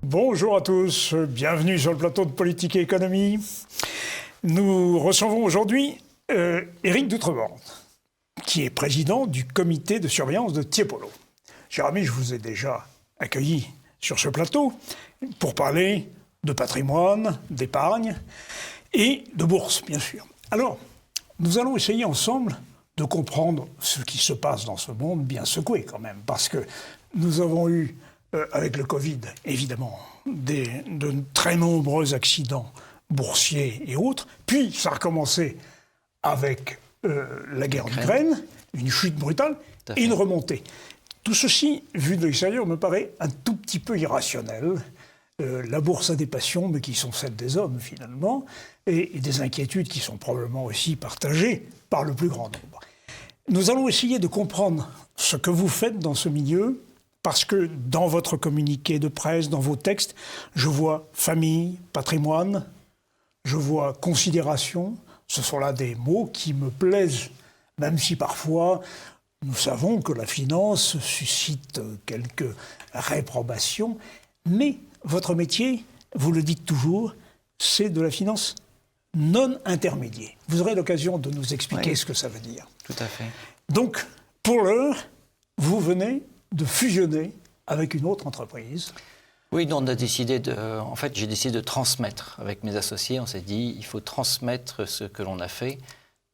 Bonjour à tous, bienvenue sur le plateau de Politique et Économie. Nous recevons aujourd'hui Éric Doutrebente, qui est président du comité de surveillance de Tiepolo. Cher ami, je vous ai déjà accueilli sur ce plateau pour parler de patrimoine, d'épargne et de bourse, bien sûr. Alors, nous allons essayer ensemble de comprendre ce qui se passe dans ce monde bien secoué quand même, parce que nous avons eu avec le Covid, évidemment, de très nombreux accidents boursiers et autres. Puis, ça a recommencé avec la guerre en Ukraine, une chute brutale et une remontée. Tout ceci, vu de l'extérieur, me paraît un tout petit peu irrationnel. La bourse a des passions, mais qui sont celles des hommes, finalement, et des inquiétudes qui sont probablement aussi partagées par le plus grand nombre. Nous allons essayer de comprendre ce que vous faites dans ce milieu, parce que dans votre communiqué de presse, dans vos textes, je vois famille, patrimoine, je vois considération. Ce sont là des mots qui me plaisent, même si parfois nous savons que la finance suscite quelques réprobations. Mais votre métier, vous le dites toujours, c'est de la finance non intermédiaire. Vous aurez l'occasion de nous expliquer ce que ça veut dire. Tout à fait. Donc, pour l'heure, vous venez de fusionner avec une autre entreprise. Oui, nous on a décidé en fait, j'ai décidé de transmettre avec mes associés. On s'est dit, il faut transmettre ce que l'on a fait.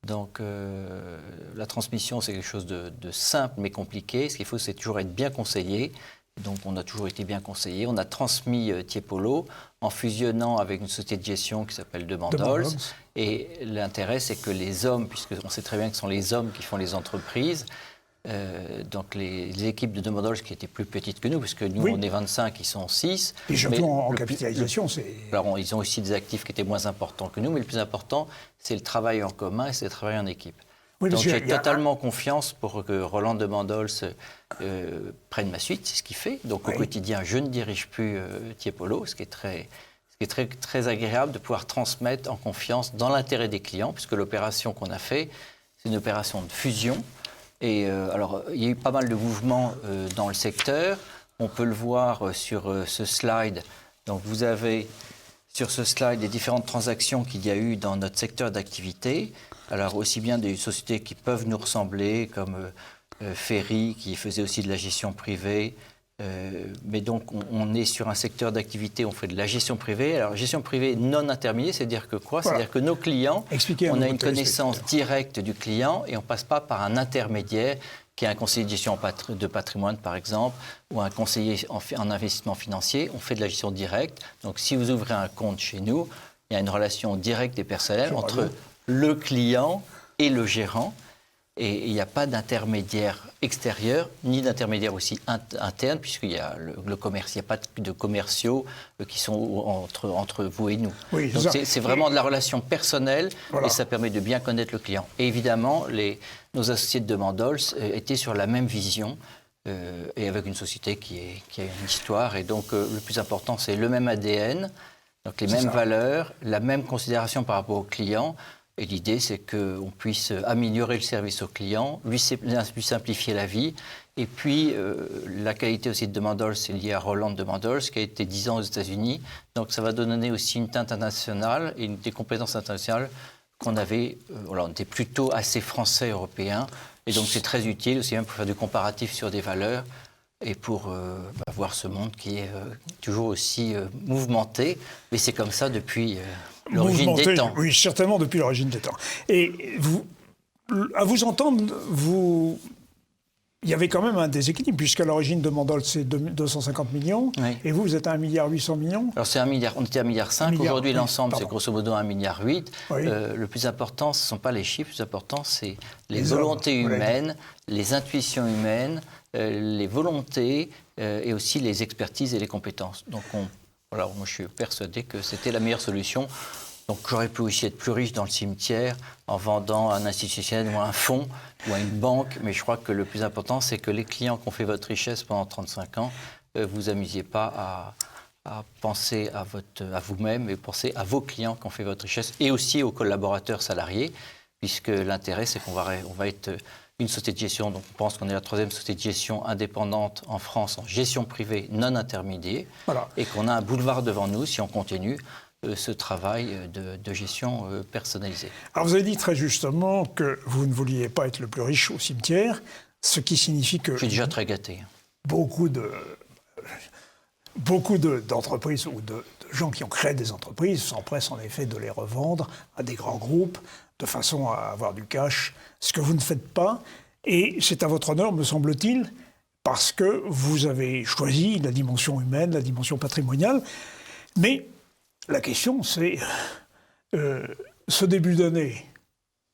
Donc, la transmission, c'est quelque chose de simple mais compliqué. Ce qu'il faut, c'est toujours être bien conseillé. Donc, on a toujours été bien conseillé. On a transmis Tiepolo en fusionnant avec une société de gestion qui s'appelle Demandols. Et l'intérêt, c'est que les hommes, puisqu'on sait très bien que ce sont les hommes qui font les entreprises, donc les équipes de Demandols qui étaient plus petites que nous, puisque nous on est 25, ils sont 6. Et surtout en capitalisation, c'est... Alors ils ont aussi des actifs qui étaient moins importants que nous, mais le plus important, c'est le travail en commun et c'est le travail en équipe. Oui, donc j'ai totalement confiance pour que Roland Demandols prenne ma suite, c'est ce qu'il fait. Donc au quotidien, je ne dirige plus Tiepolo, ce qui est très agréable de pouvoir transmettre en confiance dans l'intérêt des clients, puisque l'opération qu'on a fait, c'est une opération de fusion. Et alors, il y a eu pas mal de mouvements dans le secteur. On peut le voir sur ce slide. Donc, vous avez sur ce slide les différentes transactions qu'il y a eu dans notre secteur d'activité. Alors, aussi bien des sociétés qui peuvent nous ressembler, comme Ferry, qui faisait aussi de la gestion privée. Mais donc, on est sur un secteur d'activité, on fait de la gestion privée. Alors, gestion privée non intermédiaire, c'est-à-dire que quoi ? Voilà. C'est-à-dire que nos clients, on a une connaissance directe du client et on ne passe pas par un intermédiaire qui est un conseiller de gestion de patrimoine, par exemple, ou un conseiller en investissement financier. On fait de la gestion directe. Donc, si vous ouvrez un compte chez nous, il y a une relation directe et personnelle entre le client et le gérant. Et il n'y a pas d'intermédiaire extérieur, ni d'intermédiaire aussi interne, puisqu'il y a le commerce. Il n'y a pas de commerciaux qui sont entre vous et nous. Oui, donc c'est vraiment de la relation personnelle et ça permet de bien connaître le client. Et évidemment, nos associés de Demandols étaient sur la même vision et avec une société qui a une histoire. Et donc, le plus important, c'est le même ADN, donc les mêmes valeurs, la même considération par rapport au client. Et l'idée, c'est qu'on puisse améliorer le service au client, lui simplifier la vie. Et puis, la qualité aussi de Demandols, c'est lié à Roland Demandols, qui a été 10 ans aux États-Unis. Donc, ça va donner aussi une teinte internationale et des compétences internationales qu'on avait. On était plutôt assez français, européens. Et donc, c'est très utile aussi même pour faire du comparatif sur des valeurs et pour voir ce monde qui est toujours aussi mouvementé. Mais c'est comme ça depuis... l'origine des temps. Oui, certainement depuis l'origine des temps. Et à vous entendre, il y avait quand même un déséquilibre, puisqu'à l'origine de Demandols, c'est 250 millions, et vous êtes à 1,8 milliard. Alors c'est 1 milliard, on était à 1,5 milliard. Aujourd'hui, l'ensemble, c'est grosso modo 1,8 milliard. Oui. Le plus important, ce ne sont pas les chiffres, le plus important, c'est les volontés humaines, les intuitions humaines, les volontés, et aussi les expertises et les compétences. Donc moi, je suis persuadé que c'était la meilleure solution. Donc, j'aurais pu aussi être plus riche dans le cimetière en vendant à un institutionnel ou à un fonds ou à une banque. Mais je crois que le plus important, c'est que les clients qui ont fait votre richesse pendant 35 ans, vous amusiez pas à penser à vous-même, mais penser à vos clients qui ont fait votre richesse et aussi aux collaborateurs salariés, puisque l'intérêt, c'est qu'on va être une société de gestion, donc on pense qu'on est la 3e société de gestion indépendante en France, en gestion privée non intermédiaire, et qu'on a un boulevard devant nous si on continue ce travail de gestion personnalisée. Alors vous avez dit très justement que vous ne vouliez pas être le plus riche au cimetière, ce qui signifie que... Je suis déjà très gâté. Beaucoup d'entreprises ou de gens qui ont créé des entreprises s'empressent en effet de les revendre à des grands groupes de façon à avoir du cash, ce que vous ne faites pas. Et c'est à votre honneur, me semble-t-il, parce que vous avez choisi la dimension humaine, la dimension patrimoniale. Mais la question, c'est ce début d'année,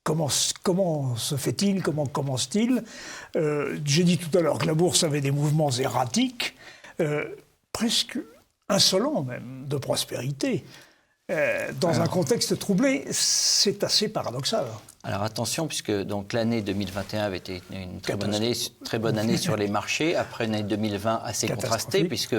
comment se fait-il, comment commence-t-il? J'ai dit tout à l'heure que la bourse avait des mouvements erratiques, presque insolents même, de prospérité. Dans un contexte troublé, c'est assez paradoxal. Alors attention, puisque donc l'année 2021 avait été une très bonne année sur les marchés, après une année 2020 assez contrastée, puisque...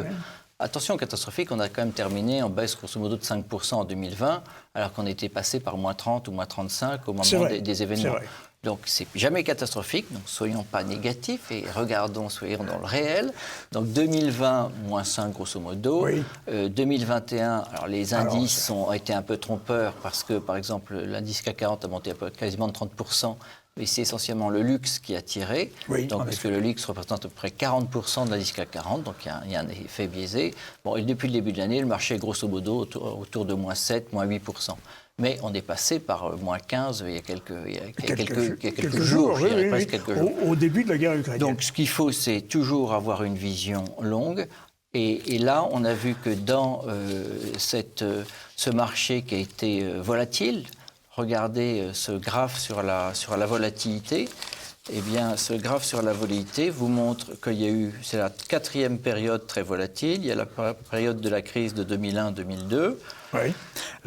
Attention, catastrophique, on a quand même terminé en baisse grosso modo de 5% en 2020, alors qu'on était passé par moins 30 ou moins 35 au moment des événements. Donc c'est jamais catastrophique, donc soyons pas négatifs et soyons dans le réel. Donc 2020, moins 5 grosso modo. 2021, alors les indices ont été un peu trompeurs parce que, par exemple, l'indice CAC 40 a monté quasiment de 30%. Mais c'est essentiellement le luxe qui a tiré, parce que le luxe représente à peu près 40% de l'indice CAC 40, donc il y a un effet biaisé. Bon, et depuis le début de l'année, le marché est grosso modo autour de moins 7, moins 8%. Mais on est passé par moins 15 il y a quelques jours, je dirais presque quelques jours. Au début de la guerre ukrainienne. Donc ce qu'il faut, c'est toujours avoir une vision longue. Et là, on a vu que dans ce marché qui a été volatile, regardez ce graphe sur la volatilité. Eh bien, ce graphe sur la volatilité vous montre qu'il y a eu, c'est la 4e période très volatile. Il y a la période de la crise de 2001-2002.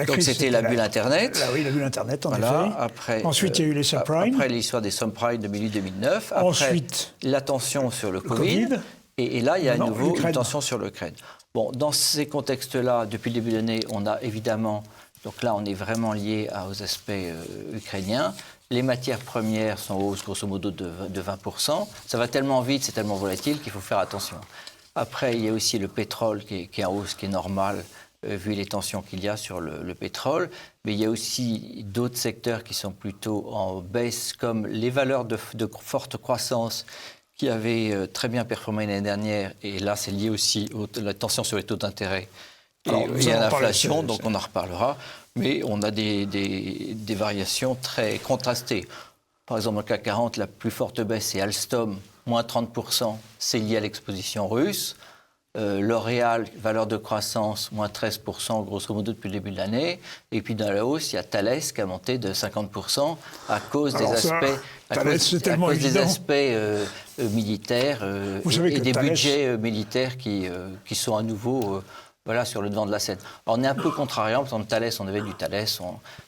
Donc c'était la bulle Internet. Oui, la bulle Internet, en effet. Ensuite, il y a eu les subprimes. Après l'histoire des subprimes 2008-2009. Après, la tension sur le Covid. Et là, il y a à nouveau une tension sur le Ukraine. Bon, dans ces contextes-là, depuis le début de l'année, on a évidemment... Donc là, on est vraiment lié aux aspects ukrainiens. Les matières premières sont en hausse, grosso modo, de 20%. Ça va tellement vite, c'est tellement volatile qu'il faut faire attention. Après, il y a aussi le pétrole qui est en hausse, qui est normal, vu les tensions qu'il y a sur le pétrole. Mais il y a aussi d'autres secteurs qui sont plutôt en baisse, comme les valeurs de forte croissance qui avaient très bien performé l'année dernière. Et là, c'est lié aussi à la tension sur les taux d'intérêt. Il y a l'inflation, donc on en reparlera, mais on a des variations très contrastées. Par exemple, le CAC 40, la plus forte baisse, c'est Alstom, moins 30%, c'est lié à l'exposition russe. L'Oréal, valeur de croissance, moins 13%, grosso modo, depuis le début de l'année. Et puis dans la hausse, il y a Thales qui a monté de 50% à cause des aspects militaires et des budgets militaires qui sont à nouveau... sur le devant de la scène. Alors, on est un peu contrariant, parce qu'en Thales, on avait du Thales,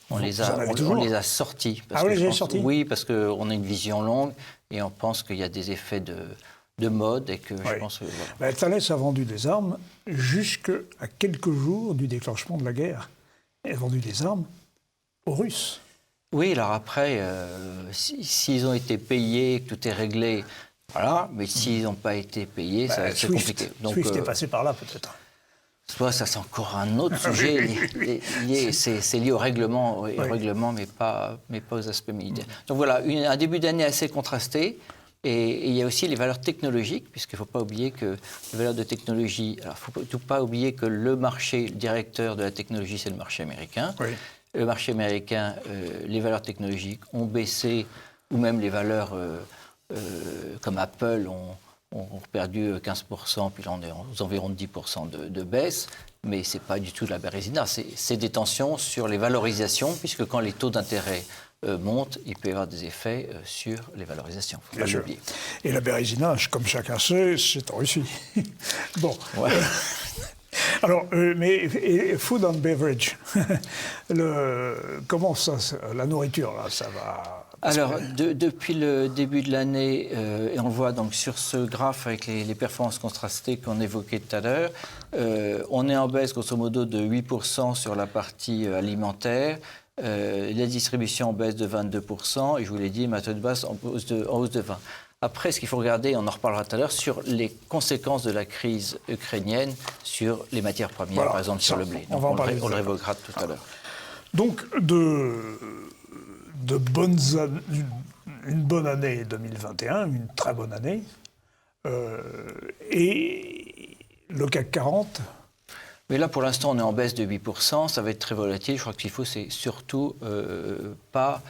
on les a sortis. Vous les avez sortis ? Oui, parce qu'on a une vision longue et on pense qu'il y a des effets de mode et que je pense que... Voilà. Thales a vendu des armes jusqu'à quelques jours du déclenchement de la guerre. Elle a vendu des armes aux Russes. Oui, alors après, s'ils ont été payés, que tout est réglé, voilà, mais s'ils n'ont pas été payés, c'est compliqué. Donc, Swift est passé par là, peut-être. Ça, c'est encore un autre sujet. C'est lié au règlement, mais pas aux aspects militaires. Donc voilà, un début d'année assez contrasté. Et il y a aussi les valeurs technologiques, puisqu'il ne faut pas oublier que les valeurs de technologie... Alors, il ne faut pas oublier que le marché directeur de la technologie, c'est le marché américain. Le marché américain, les valeurs technologiques ont baissé, ou même les valeurs comme Apple ont perdu 15%, puis là on est aux environs de 10% de baisse, mais ce n'est pas du tout de la bérésina, c'est des tensions sur les valorisations, puisque quand les taux d'intérêt montent, il peut y avoir des effets sur les valorisations, il ne faut pas l'oublier. Et la bérésina, comme chacun sait, c'est en Russie. Bon. Ouais. Alors, mais food and beverage, comment ça, la nourriture, là, ça va... Alors, depuis le début de l'année, et on le voit donc sur ce graphe avec les performances contrastées qu'on évoquait tout à l'heure, on est en baisse grosso modo de 8% sur la partie alimentaire, La distribution en baisse de 22%, et je vous l'ai dit, méthode de base en hausse de 20%. Après, ce qu'il faut regarder, on en reparlera tout à l'heure, sur les conséquences de la crise ukrainienne sur les matières premières, voilà, par exemple sur le blé. Donc, on le révoquera tout à l'heure. Donc, une bonne année 2021, une très bonne année, et le CAC 40. Mais là, pour l'instant, on est en baisse de 8%, ça va être très volatile. Je crois qu'il faut, c'est surtout pas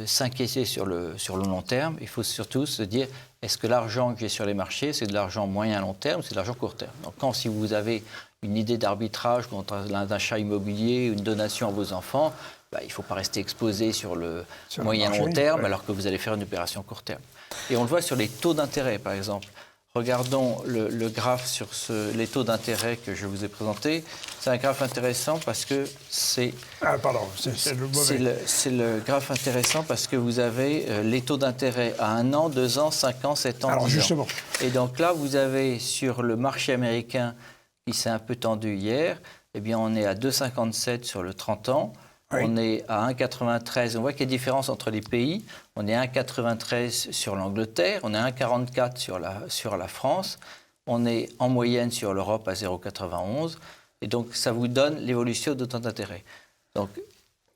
s'inquiéter sur le long terme. Il faut surtout se dire, est-ce que l'argent que j'ai sur les marchés, c'est de l'argent moyen-long terme ou c'est de l'argent court terme? Donc, si vous avez une idée d'arbitrage contre un achat immobilier, une donation à vos enfants, il ne faut pas rester exposé sur le moyen-long terme, alors que vous allez faire une opération court terme. Et on le voit sur les taux d'intérêt, par exemple. Regardons le graphe sur les taux d'intérêt que je vous ai présenté. C'est un graphe intéressant parce que c'est... Ah, pardon, c'est le mauvais. C'est le graphe intéressant parce que vous avez les taux d'intérêt à 1 an, 2 ans, 5 ans, 7 ans, 10 ans. Justement. Et donc là, vous avez sur le marché américain, qui s'est un peu tendu hier, eh bien, on est à 2,57 sur le 30 ans. Oui. On est à 1,93. On voit qu'il y a une différence entre les pays. On est à 1,93 sur l'Angleterre, on est à 1,44 sur la France. On est en moyenne sur l'Europe à 0,91. Et donc, ça vous donne l'évolution de taux d'intérêt. Donc,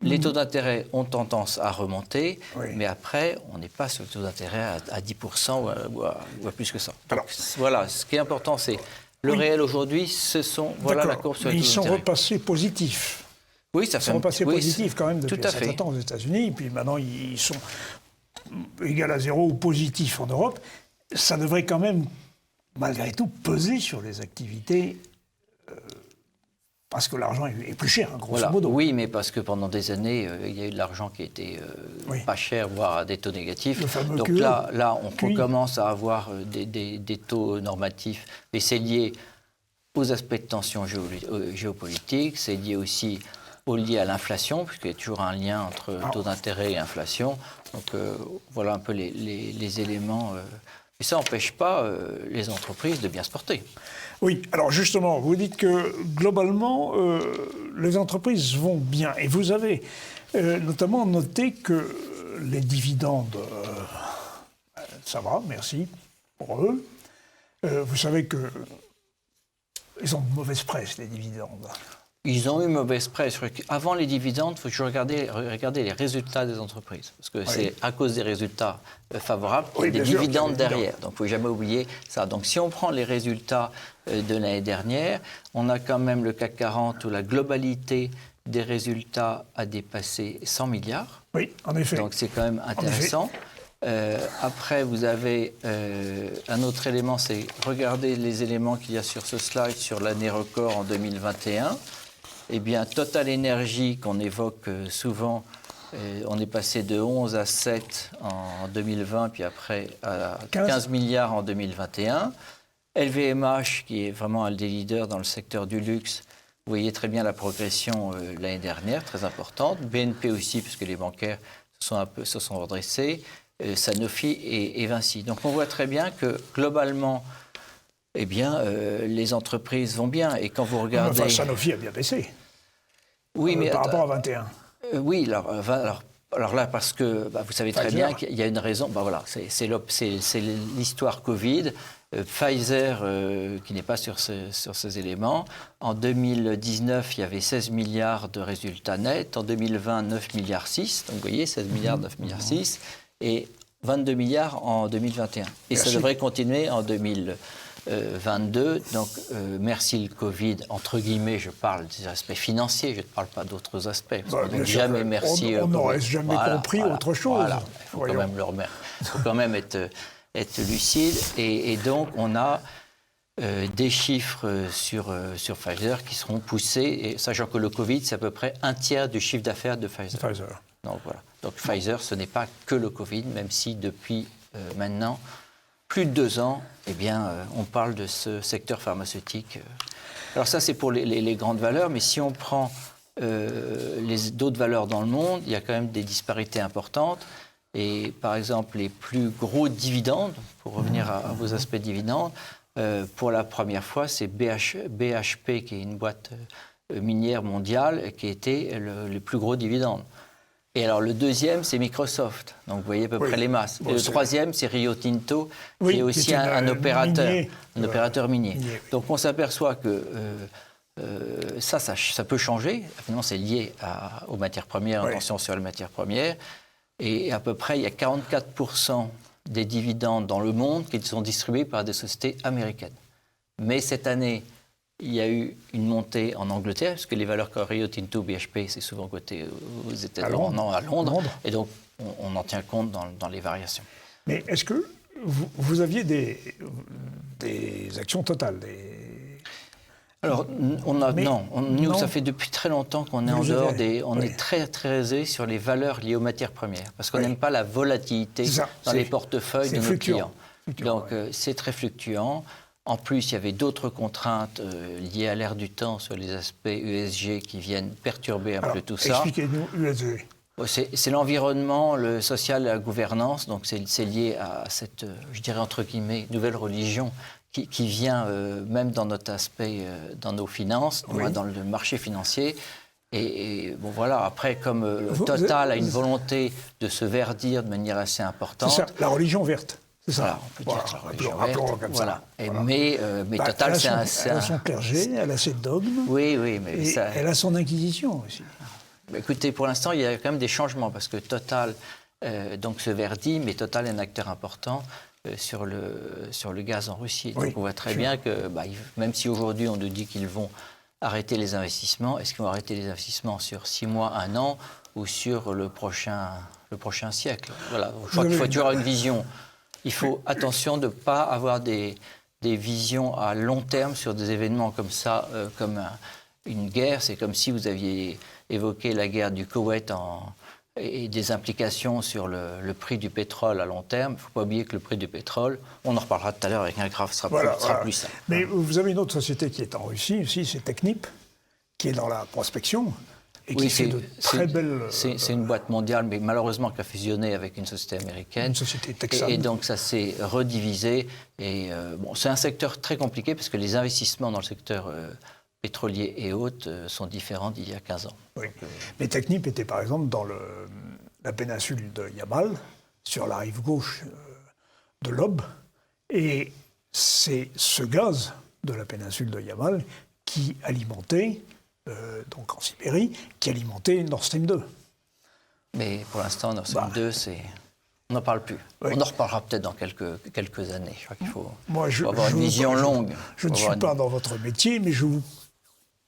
les taux d'intérêt ont tendance à remonter, oui, mais après, on n'est pas sur le taux d'intérêt à 10% ou à plus que ça. Donc, voilà, ce qui est important, c'est le réel aujourd'hui, voilà la courbe sur les taux d'intérêt. Ils sont repassés positifs. Oui, ça fait un passé positif quand même depuis un certain temps aux États-Unis, puis maintenant ils sont égal à 0 ou positifs en Europe. Ça devrait quand même, malgré tout, peser sur les activités, parce que l'argent est plus cher, grosso modo. Oui, mais parce que pendant des années, il y a eu de l'argent qui était pas cher, voire à des taux négatifs. Donc là, on commence à avoir des taux normatifs, et c'est lié aux aspects de tension géopolitique, c'est lié aussi lié à l'inflation, puisqu'il y a toujours un lien entre taux d'intérêt et inflation. Donc voilà un peu les éléments. Et ça n'empêche pas les entreprises de bien se porter. Oui, alors justement, vous dites que globalement, les entreprises vont bien. Et vous avez notamment noté que les dividendes, ça va, merci pour eux. Vous savez qu'ils ont de mauvaise presse, les dividendes. Ils ont eu mauvaise presse. Avant les dividendes, il faut toujours regarder les résultats des entreprises. Parce que c'est à cause des résultats favorables qu'il y a des dividendes derrière. Donc, il ne faut jamais oublier ça. Donc, si on prend les résultats de l'année dernière, on a quand même le CAC 40 où la globalité des résultats a dépassé 100 milliards. Oui, en effet. Donc, c'est quand même intéressant. Après, vous avez un autre élément, c'est regarder les éléments qu'il y a sur ce slide sur l'année record en 2021. Eh bien, Total Energy, qu'on évoque souvent, on est passé de 11 à 7 en 2020, puis après à 15 milliards en 2021. LVMH, qui est vraiment un des leaders dans le secteur du luxe, vous voyez très bien la progression l'année dernière, très importante. BNP aussi, puisque les bancaires se sont redressés. Sanofi et Vinci. Donc on voit très bien que globalement, eh bien, les entreprises vont bien. Et quand vous regardez... Enfin, Sanofi a bien baissé. Oui, mais... Par rapport à 21. Oui, alors là, parce que vous savez très bien qu'il y a une raison. Voilà, c'est l'histoire Covid. Pfizer, qui n'est pas sur ces éléments. En 2019, il y avait 16 milliards de résultats nets. En 2020, 9 milliards 6. Donc vous voyez, 16 milliards, 9 milliards 6. Et 22 milliards en 2021. Et ça devrait continuer en 2022. Donc, merci le Covid, entre guillemets, je parle des aspects financiers, je ne parle pas d'autres aspects. Jamais merci. On n'aurait jamais compris autre chose. Voilà. Il faut quand même le remettre. Il faut quand même être lucide. Et donc, on a des chiffres sur Pfizer qui seront poussés, et sachant que le Covid, c'est à peu près un tiers du chiffre d'affaires de Pfizer. Donc voilà. Donc Pfizer, ce n'est pas que le Covid, même si depuis maintenant plus de 2 ans, eh bien, on parle de ce secteur pharmaceutique. Alors ça, c'est pour les grandes valeurs, mais si on prend d'autres valeurs dans le monde, il y a quand même des disparités importantes. Et par exemple, les plus gros dividendes, pour revenir à vos aspects dividendes, pour la première fois, c'est BHP, qui est une boîte minière mondiale qui était le plus gros dividende. Et alors le deuxième, c'est Microsoft. Donc vous voyez à peu près les masses. Bon, et le troisième, c'est Rio Tinto, qui est aussi un opérateur minier. Donc on s'aperçoit que ça peut changer. Finalement, c'est lié aux matières premières, attention sur les matières premières. Et à peu près, il y a 44% des dividendes dans le monde qui sont distribués par des sociétés américaines. Mais cette année, il y a eu une montée en Angleterre, parce que les valeurs comme Rio Tinto, BHP, c'est souvent coté aux États-Unis, à Londres. Et donc, on en tient compte dans les variations. Mais est-ce que vous aviez des actions totales Alors, nous, ça fait depuis très longtemps qu'on est en dehors on est très, très aisé sur les valeurs liées aux matières premières, parce qu'on n'aime pas la volatilité dans les portefeuilles de nos clients. Donc, c'est très fluctuant. En plus, il y avait d'autres contraintes liées à l'ère du temps sur les aspects ESG qui viennent perturber un peu tout ça. Expliquez-nous ESG. C'est l'environnement, le social et la gouvernance. Donc, c'est lié à cette, je dirais entre guillemets, nouvelle religion qui vient même dans notre aspect, dans nos finances, dans le marché financier. Et bon, voilà, après, comme Total a une volonté de se verdir de manière assez importante. C'est ça, la religion verte. C'est ça. Voilà, on peut dire la religion verte. Comme voilà. ça. Mais Total, c'est un... Elle a son clergé, elle a ses dogmes. Oui, mais et ça... elle a son inquisition aussi. Écoutez, pour l'instant, il y a quand même des changements, parce que Total donc se verdit, mais Total est un acteur important sur le gaz en Russie. Donc on voit très bien que, même si aujourd'hui on nous dit qu'ils vont arrêter les investissements, est-ce qu'ils vont arrêter les investissements sur 6 mois, 1 an, ou sur le prochain siècle? Voilà, je crois qu'il faut toujours avoir une vision. Il faut attention de ne pas avoir des visions à long terme sur des événements comme ça, comme une guerre. C'est comme si vous aviez évoqué la guerre du Koweït et des implications sur le prix du pétrole à long terme. Il ne faut pas oublier que le prix du pétrole, on en reparlera tout à l'heure avec un graphe, sera plus simple. Mais vous avez une autre société qui est en Russie aussi, c'est Technip, qui est dans la prospection. Et qui fait de très belles... C'est une boîte mondiale, mais malheureusement qui a fusionné avec une société américaine. Une société texane. Et donc ça s'est redivisé. Et c'est un secteur très compliqué parce que les investissements dans le secteur pétrolier et autres sont différents d'il y a 15 ans. Oui. Mais Technip était par exemple dans la péninsule de Yamal, sur la rive gauche de l'Ob. Et c'est ce gaz de la péninsule de Yamal qui alimentait... donc en Sibérie, qui alimentait Nord Stream 2. Mais pour l'instant, Nord Stream 2, on n'en parle plus. Oui. On en reparlera peut-être dans quelques années. Je crois qu'il faut avoir une vision longue. Je ne suis pas dans votre métier, mais je vous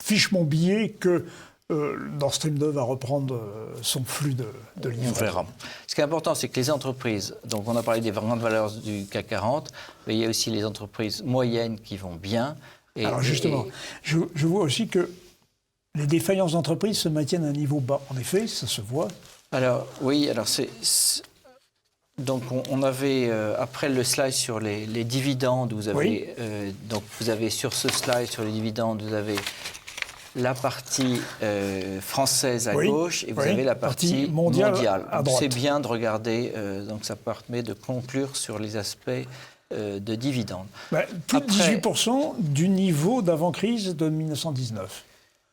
fiche mon billet que Nord Stream 2 va reprendre son flux de livraison. On verra. Ce qui est important, c'est que les entreprises, donc on a parlé des grandes valeurs du CAC 40, mais il y a aussi les entreprises moyennes qui vont bien. Alors justement, je vois aussi que les défaillances d'entreprise se maintiennent à un niveau bas. En effet, ça se voit. Alors, oui, donc on avait, après le slide sur les dividendes, vous avez, donc vous avez sur ce slide, sur les dividendes, vous avez la partie française à gauche et vous avez la partie mondiale. À droite. C'est bien de regarder, donc ça permet de conclure sur les aspects de dividendes. Plus de 18% du niveau d'avant-crise de 1919.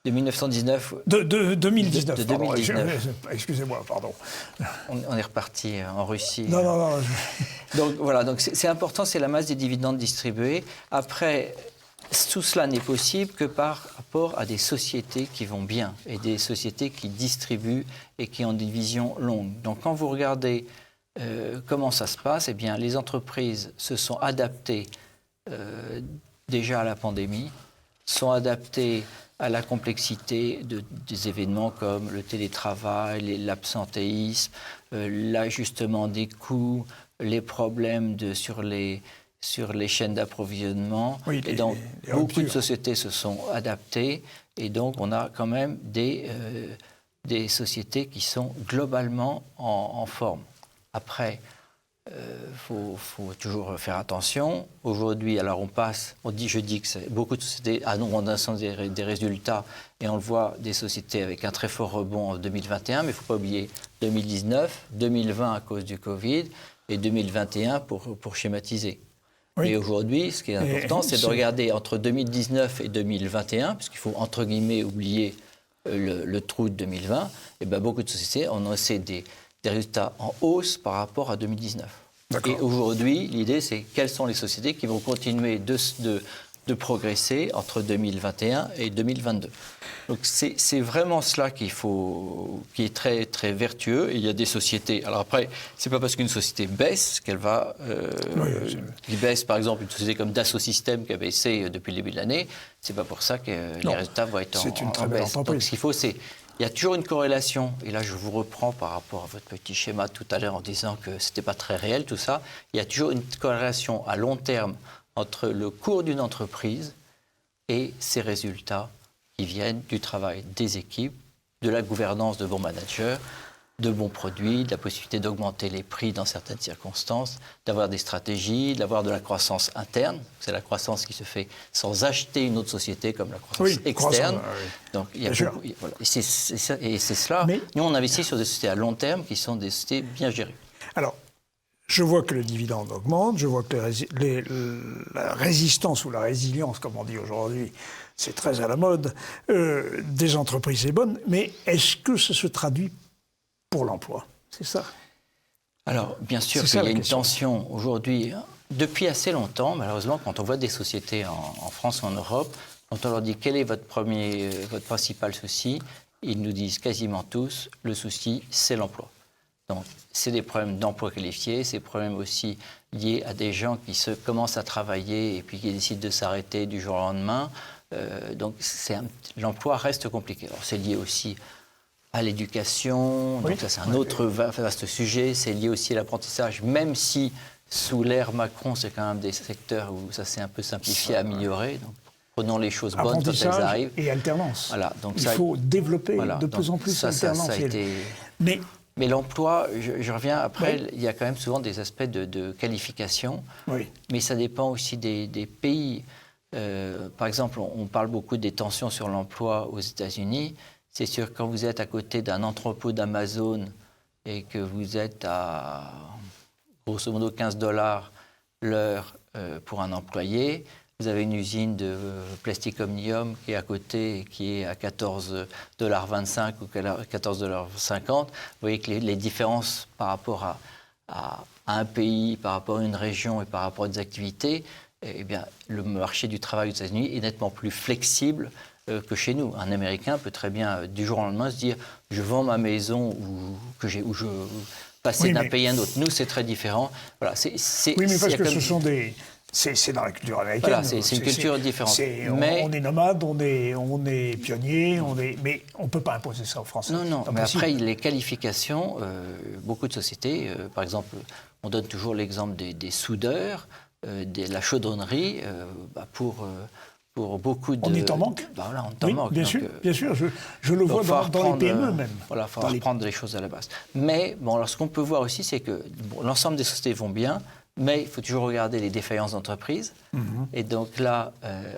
De 1919. De 2019. De 2019. Excusez-moi, pardon. On est reparti en Russie. Non. Donc voilà, donc c'est important, c'est la masse des dividendes distribués. Après, tout cela n'est possible que par rapport à des sociétés qui vont bien et des sociétés qui distribuent et qui ont des visions longues. Donc quand vous regardez comment ça se passe, eh bien les entreprises se sont adaptées déjà à la pandémie, sont adaptées à la complexité des événements comme le télétravail, l'absentéisme, l'ajustement des coûts, les problèmes sur les chaînes d'approvisionnement. Oui, et donc, beaucoup de sociétés se sont adaptées. Et donc, on a quand même des sociétés qui sont globalement en forme. Après, faut toujours faire attention. Aujourd'hui, alors je dis que beaucoup de sociétés annoncent des résultats et on le voit, des sociétés avec un très fort rebond en 2021, mais il ne faut pas oublier 2019, 2020 à cause du Covid et 2021 pour schématiser. Oui. Et aujourd'hui, ce qui est important, c'est de regarder entre 2019 et 2021, puisqu'il faut, entre guillemets, oublier le trou de 2020, et bien beaucoup de sociétés ont lancé des résultats en hausse par rapport à 2019. Et aujourd'hui, l'idée, c'est quelles sont les sociétés qui vont continuer de progresser entre 2021 et 2022. Donc c'est vraiment cela qui est très, très vertueux. Et il y a des sociétés... Alors après, c'est pas parce qu'une société baisse qu'elle va... qui baisse, par exemple, une société comme Dassault Systèmes qui a baissé depuis le début de l'année, c'est pas pour ça que les résultats vont être c'est une très en belle baisse. entreprise. Donc ce qu'il faut, c'est... Il y a toujours une corrélation, et là je vous reprends par rapport à votre petit schéma tout à l'heure en disant que ce n'était pas très réel tout ça, il y a toujours une corrélation à long terme entre le cours d'une entreprise et ses résultats qui viennent du travail des équipes, de la gouvernance de bons managers, de bons produits, de la possibilité d'augmenter les prix dans certaines circonstances, d'avoir des stratégies, d'avoir de la croissance interne. C'est la croissance qui se fait sans acheter une autre société comme la croissance externe. Donc, il y a beaucoup, voilà. Et c'est cela. Mais, nous, on investit sur des sociétés à long terme qui sont des sociétés bien gérées. Alors, je vois que le dividende augmente, je vois que la résistance ou la résilience, comme on dit aujourd'hui, c'est très à la mode, des entreprises est bonne, mais est-ce que ça se traduit pour l'emploi? C'est ça. Alors, bien sûr qu'il y a une tension aujourd'hui. Depuis assez longtemps, malheureusement, quand on voit des sociétés en France ou en Europe, quand on leur dit quel est votre principal souci, ils nous disent quasiment tous, le souci, c'est l'emploi. Donc, c'est des problèmes d'emploi qualifié, c'est des problèmes aussi liés à des gens qui commencent à travailler et puis qui décident de s'arrêter du jour au lendemain. Donc, l'emploi reste compliqué. Alors, c'est lié aussi à l'éducation, donc ça c'est un autre vaste sujet, c'est lié aussi à l'apprentissage, même si sous l'ère Macron, c'est quand même des secteurs où ça s'est un peu simplifié, amélioré. Donc, prenons les choses bonnes quand elles arrivent. Et alternance. Voilà, donc il faut développer de plus en plus l'alternance. Mais l'emploi, je reviens après, il y a quand même souvent des aspects de qualification, mais ça dépend aussi des pays. Par exemple, on parle beaucoup des tensions sur l'emploi aux États-Unis. C'est sûr que quand vous êtes à côté d'un entrepôt d'Amazon et que vous êtes à grosso modo 15 $ l'heure pour un employé, vous avez une usine de plastique omnium qui est à côté et qui est à 14,25 $ ou 14,50 $. Vous voyez que les différences par rapport à un pays, par rapport à une région et par rapport à des activités, eh bien, le marché du travail aux États-Unis est nettement plus flexible que chez nous. Un Américain peut très bien, du jour au lendemain, se dire « je vends ma maison ou je passer d'un pays à un autre ». Nous, c'est très différent. Voilà, oui, mais parce que ce sont des... C'est dans la culture américaine. Voilà, c'est une culture différente. On est nomade, on est pionnier, mais on ne peut pas imposer ça aux Français. Non, mais après, les qualifications, beaucoup de sociétés, par exemple, on donne toujours l'exemple des soudeurs, de la chaudronnerie, pour beaucoup de... On est en manque. Voilà, on est en manque. Bien sûr, je le vois dans les PME même. Voilà, il faut reprendre les choses à la base. Mais bon, alors, ce qu'on peut voir aussi, c'est que l'ensemble des sociétés vont bien, mais il faut toujours regarder les défaillances d'entreprises. Et donc là,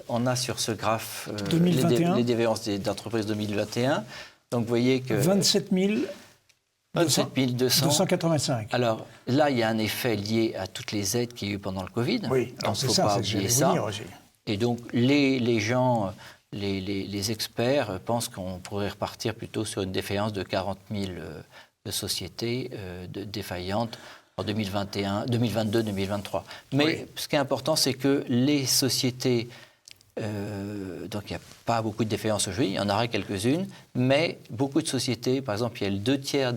on a sur ce graphe les défaillances d'entreprises 2021. Donc vous voyez que... 27 285. Alors là, il y a un effet lié à toutes les aides qu'il y a eu pendant le Covid. Oui, donc c'est ça, c'est ça. Et donc les gens, les experts pensent qu'on pourrait repartir plutôt sur une défaillance de 40 000 sociétés défaillantes en 2022-2023. Mais ce qui est important, c'est que les sociétés, donc il n'y a pas beaucoup de défaillances aujourd'hui, il y en aura quelques-unes, mais beaucoup de sociétés, par exemple, il y a le 2/3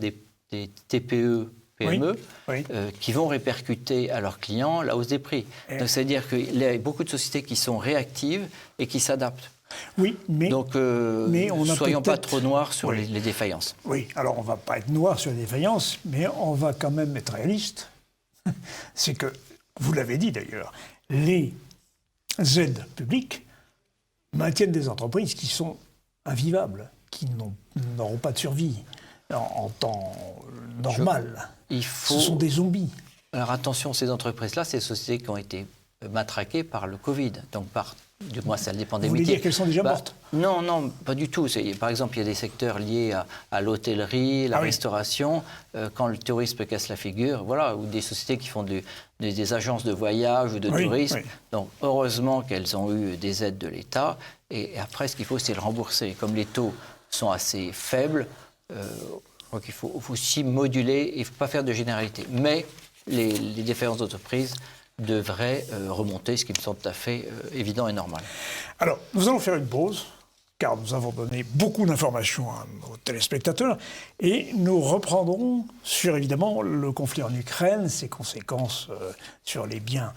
des TPE, PME, qui vont répercuter à leurs clients la hausse des prix. Donc c'est-à-dire qu'il y a beaucoup de sociétés qui sont réactives et qui s'adaptent. Oui, mais... Donc, ne soyons pas trop noirs sur les défaillances. Oui, alors on ne va pas être noirs sur les défaillances, mais on va quand même être réaliste. C'est que, vous l'avez dit d'ailleurs, les aides publiques maintiennent des entreprises qui sont invivables, qui n'auront pas de survie en temps normal. Ce sont des zombies. Alors attention, ces entreprises-là, c'est des sociétés qui ont été matraquées par le Covid, donc par Du moins, ça dépend des Vous métiers. voulez dire qu'elles sont déjà mortes? Non, non, pas du tout. Par exemple, il y a des secteurs liés à l'hôtellerie, la restauration, quand le tourisme casse la figure, voilà, ou des sociétés qui font des agences de voyage ou de tourisme. Oui. Donc, heureusement qu'elles ont eu des aides de l'État. Et après, ce qu'il faut, c'est le rembourser. Comme les taux sont assez faibles, donc il faut aussi moduler, il ne faut pas faire de généralité. Mais les différentes entreprises devraient remonter, ce qui me semble tout à fait évident et normal. Alors, nous allons faire une pause, car nous avons donné beaucoup d'informations à nos téléspectateurs, et nous reprendrons sur, évidemment, le conflit en Ukraine, ses conséquences sur les biens,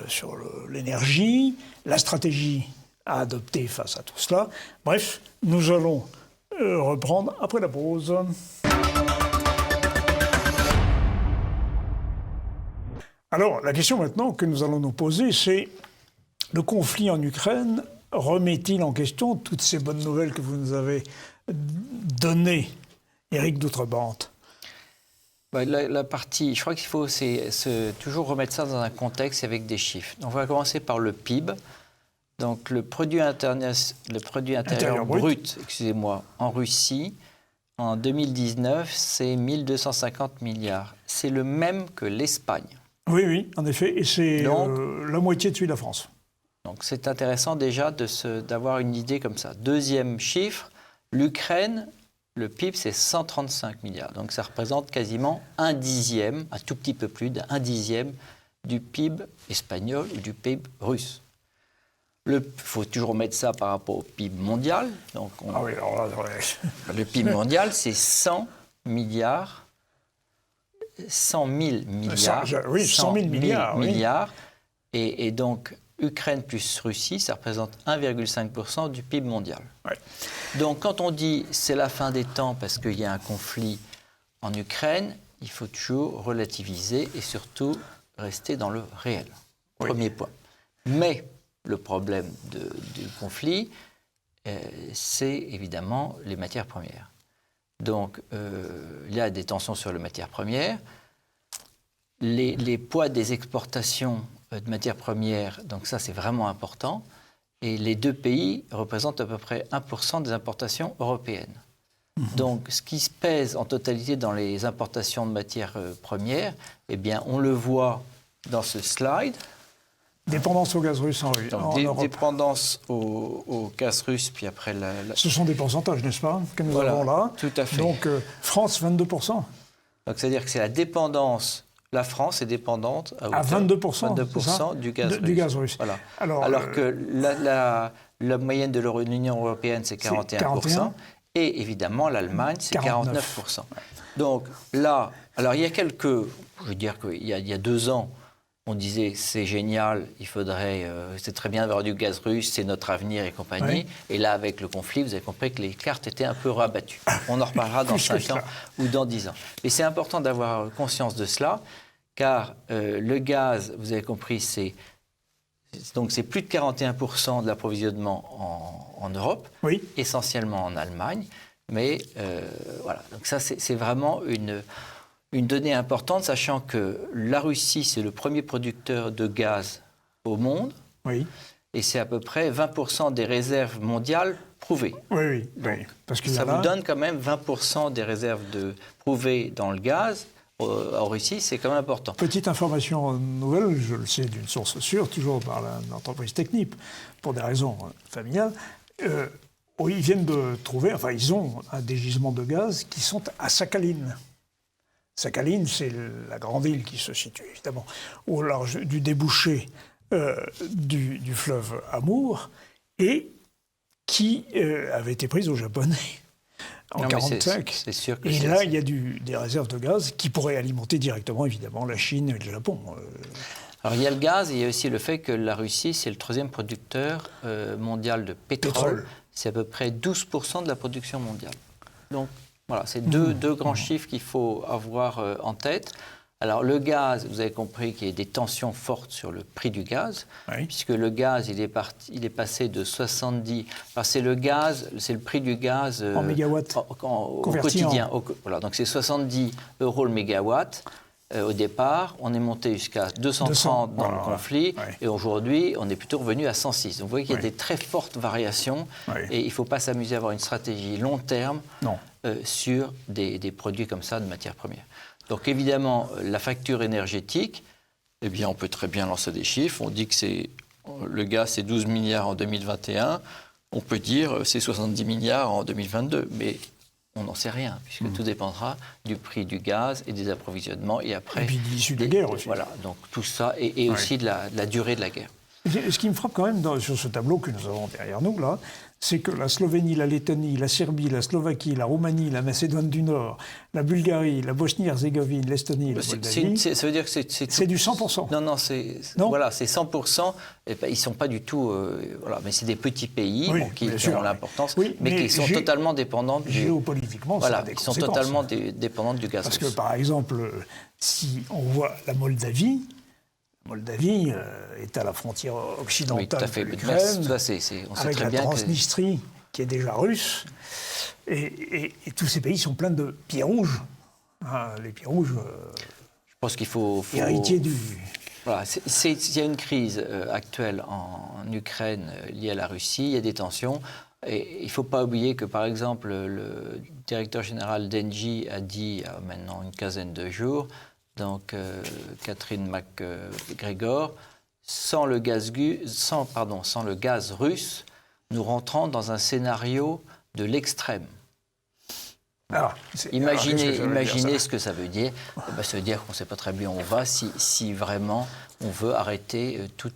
sur l'énergie, la stratégie à adopter face à tout cela. Bref, nous allons reprendre après la pause. Alors, la question maintenant que nous allons nous poser, c'est le conflit en Ukraine remet-il en question toutes ces bonnes nouvelles que vous nous avez données, Éric d'Outre-Bente? La partie, je crois qu'il faut toujours remettre ça dans un contexte avec des chiffres. Donc, on va commencer par le PIB. Donc, le produit intérieur brut, excusez-moi, en Russie, en 2019, c'est 1250 milliards. C'est le même que l'Espagne. Oui, oui, en effet, et c'est la moitié de celui de la France. Donc c'est intéressant déjà d'avoir une idée comme ça. Deuxième chiffre, l'Ukraine, le PIB, c'est 135 milliards. Donc ça représente quasiment un dixième, un tout petit peu plus d'un dixième du PIB espagnol ou du PIB russe. Il faut toujours mettre ça par rapport au PIB mondial. Donc oui, alors là, le PIB mondial, c'est 100 milliards. 100 000 milliards. 100 000 milliards. Milliards. Et donc, Ukraine plus Russie, ça représente 1,5% du PIB mondial. Ouais. Donc, quand on dit c'est la fin des temps parce qu'il y a un conflit en Ukraine, il faut toujours relativiser et surtout rester dans le réel. Premier point. Mais le problème du conflit, c'est évidemment les matières premières. Donc, il y a des tensions sur les matières premières. Les poids des exportations de matières premières, donc ça, c'est vraiment important. Et les deux pays représentent à peu près 1% des importations européennes. Donc, ce qui se pèse en totalité dans les importations de matières premières, eh bien, on le voit dans ce slide. Dépendance au gaz russe en Europe. Dépendance au gaz russe, puis après Ce sont des pourcentages, n'est-ce pas, que nous avons là. Tout à fait. Donc, France, 22%. Donc, c'est-à-dire que c'est la dépendance. La France est dépendante à 22% du gaz russe. Du gaz russe. Voilà. Alors que la moyenne de l'Union européenne, c'est 41%. Et évidemment, l'Allemagne, c'est 49%. Donc là, alors il y a je veux dire qu'il y a 2 ans, on disait c'est génial, c'est très bien d'avoir du gaz russe, c'est notre avenir et compagnie. Oui. Et là, avec le conflit, vous avez compris que les cartes étaient un peu rabattues. On en reparlera dans 5 ans ou dans 10 ans. Mais c'est important d'avoir conscience de cela, car le gaz, vous avez compris, c'est plus de 41% de l'approvisionnement en Europe, oui. Essentiellement en Allemagne. Mais voilà, donc ça, c'est vraiment une donnée importante, sachant que la Russie, c'est le premier producteur de gaz au monde. Oui. Et c'est à peu près 20% des réserves mondiales prouvées. Oui. Donc, parce que ça vous donne quand même 20% des réserves prouvées dans le gaz. En Russie, c'est quand même important. Petite information nouvelle, je le sais d'une source sûre, toujours par l'entreprise Technip, pour des raisons familiales. Ils viennent de trouver, ils ont des gisements de gaz qui sont à Sakhaline. Sakhaline, c'est la grande île qui se situe évidemment au large du débouché du fleuve Amour et qui avait été prise aux Japonais en 1945. C'est sûr que et là, il y a des réserves de gaz qui pourraient alimenter directement évidemment la Chine et le Japon. Alors il y a le gaz et il y a aussi le fait que la Russie, c'est le 3e producteur mondial de pétrole. C'est à peu près 12% de la production mondiale. Donc voilà, c'est deux grands chiffres qu'il faut avoir en tête. Alors le gaz, vous avez compris qu'il y a des tensions fortes sur le prix du gaz, puisque le gaz, il est passé de 70... Alors c'est le prix du gaz... en mégawatts. Au quotidien. Voilà, donc c'est 70 € le mégawatt. au départ, on est monté jusqu'à 230 dans le conflit, et aujourd'hui, on est plutôt revenu à 106. Donc vous voyez qu'il y a des très fortes variations, et il ne faut pas s'amuser à avoir une stratégie long terme sur des produits comme ça, de matières premières. Donc évidemment, la facture énergétique, eh bien, on peut très bien lancer des chiffres. On dit que le gaz, c'est 12 milliards en 2021. On peut dire c'est 70 milliards en 2022. Mais on n'en sait rien, puisque tout dépendra du prix du gaz et des approvisionnements. Et après, puis de l'issue de la guerre aussi. Voilà, donc tout ça, et aussi de la durée de la guerre. Ce qui me frappe quand même sur ce tableau que nous avons derrière nous, là, c'est que la Slovénie, la Lettonie, la Serbie, la Slovaquie, la Roumanie, la Macédoine du Nord, la Bulgarie, la Bosnie-Herzégovine, l'Estonie et la Moldavie... Ça veut dire que c'est du 100%. Non, voilà, c'est 100%. Et ben, ils ne sont pas du tout... voilà, mais c'est des petits pays qui ont l'importance, mais qui sont totalement dépendants... Géopolitiquement, ça a des conséquences. Ils sont totalement dépendants du gaz russe. Parce que, par exemple, si on voit la Moldavie... Moldavie est à la frontière occidentale de l'Ukraine, avec la Transnistrie qui est déjà russe, et tous ces pays sont pleins de pieds rouges. Les pieds rouges, je pense qu'il faut héritiers du... Voilà, il y a une crise actuelle en Ukraine liée à la Russie, il y a des tensions, et il ne faut pas oublier que, par exemple, le directeur général d'Engie a dit, il y a maintenant une quinzaine de jours, donc Catherine McGregor, sans le gaz russe, nous rentrons dans un scénario de l'extrême. Imaginez ce que ça veut dire. Ça veut dire qu'on ne sait pas très bien où on va si vraiment on veut arrêter tout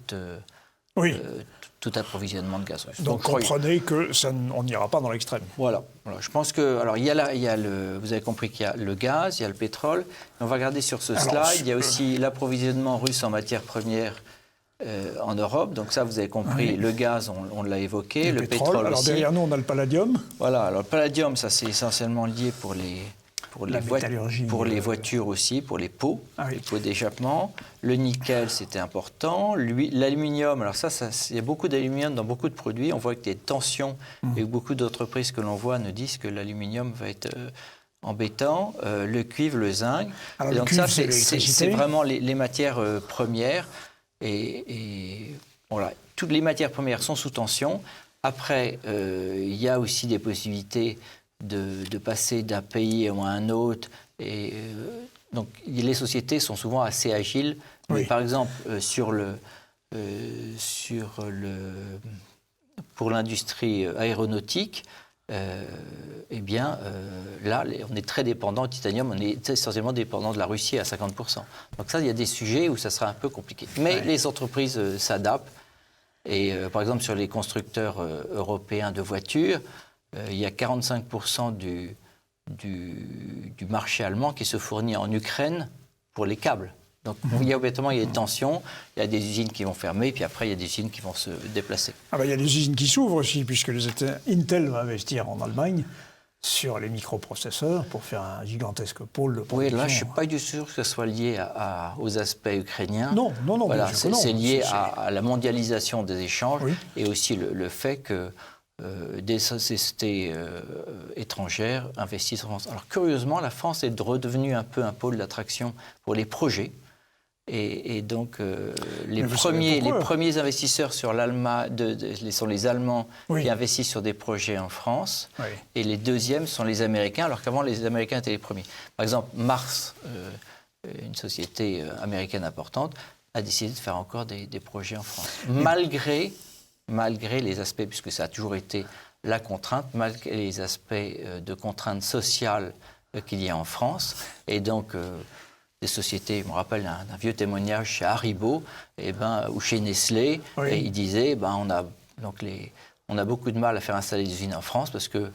approvisionnement de gaz russe. Donc comprenez qu'on n'ira pas dans l'extrême. Voilà. Je pense que... Alors, vous avez compris qu'il y a le gaz, il y a le pétrole. On va regarder sur ce slide. Il y a aussi l'approvisionnement russe en matières premières en Europe. Donc ça, vous avez compris, le gaz, on l'a évoqué, le pétrole aussi. Alors derrière nous, on a le palladium. Voilà. Alors le palladium, ça c'est essentiellement lié pour les voitures aussi, pour les pots, les pots d'échappement. Le nickel, c'était important. L'aluminium, alors il y a beaucoup d'aluminium dans beaucoup de produits. On voit que des tensions et beaucoup d'entreprises que l'on voit nous disent que l'aluminium va être embêtant. Le cuivre, le zinc. Alors, donc ça, c'est vraiment les matières premières. Et voilà, toutes les matières premières sont sous tension. Après, il y a aussi des possibilités de passer d'un pays à un autre. Et, donc, les sociétés sont souvent assez agiles. Mais par exemple, pour l'industrie aéronautique, là, on est très dépendant au titanium, on est essentiellement dépendant de la Russie à 50%. Donc ça, il y a des sujets où ça sera un peu compliqué. Mais les entreprises s'adaptent. Et par exemple, sur les constructeurs européens de voitures, il y a 45% du marché allemand qui se fournit en Ukraine pour les câbles. Donc il y a des tensions, il y a des usines qui vont fermer, puis après il y a des usines qui vont se déplacer. Il y a des usines qui s'ouvrent aussi, puisque Intel va investir en Allemagne sur les microprocesseurs pour faire un gigantesque pôle de production. Oui, là je ne suis pas du tout sûr que ce soit lié aux aspects ukrainiens. Non. Voilà, c'est lié à la mondialisation des échanges et aussi le fait que des sociétés étrangères investissent en France. Alors curieusement, la France est redevenue un peu un pôle d'attraction pour les projets. Et donc, les premiers investisseurs sur sont les Allemands qui investissent sur des projets en France. Et les deuxièmes sont les Américains, alors qu'avant, les Américains étaient les premiers. Par exemple, Mars, une société américaine importante, a décidé de faire encore des projets en France. Malgré les aspects, puisque ça a toujours été la contrainte, malgré les aspects de contraintes sociales qu'il y a en France. Et donc... des sociétés, je me rappelle d'un vieux témoignage chez Haribo ou chez Nestlé, et ils disaient on a beaucoup de mal à faire installer des usines en France parce que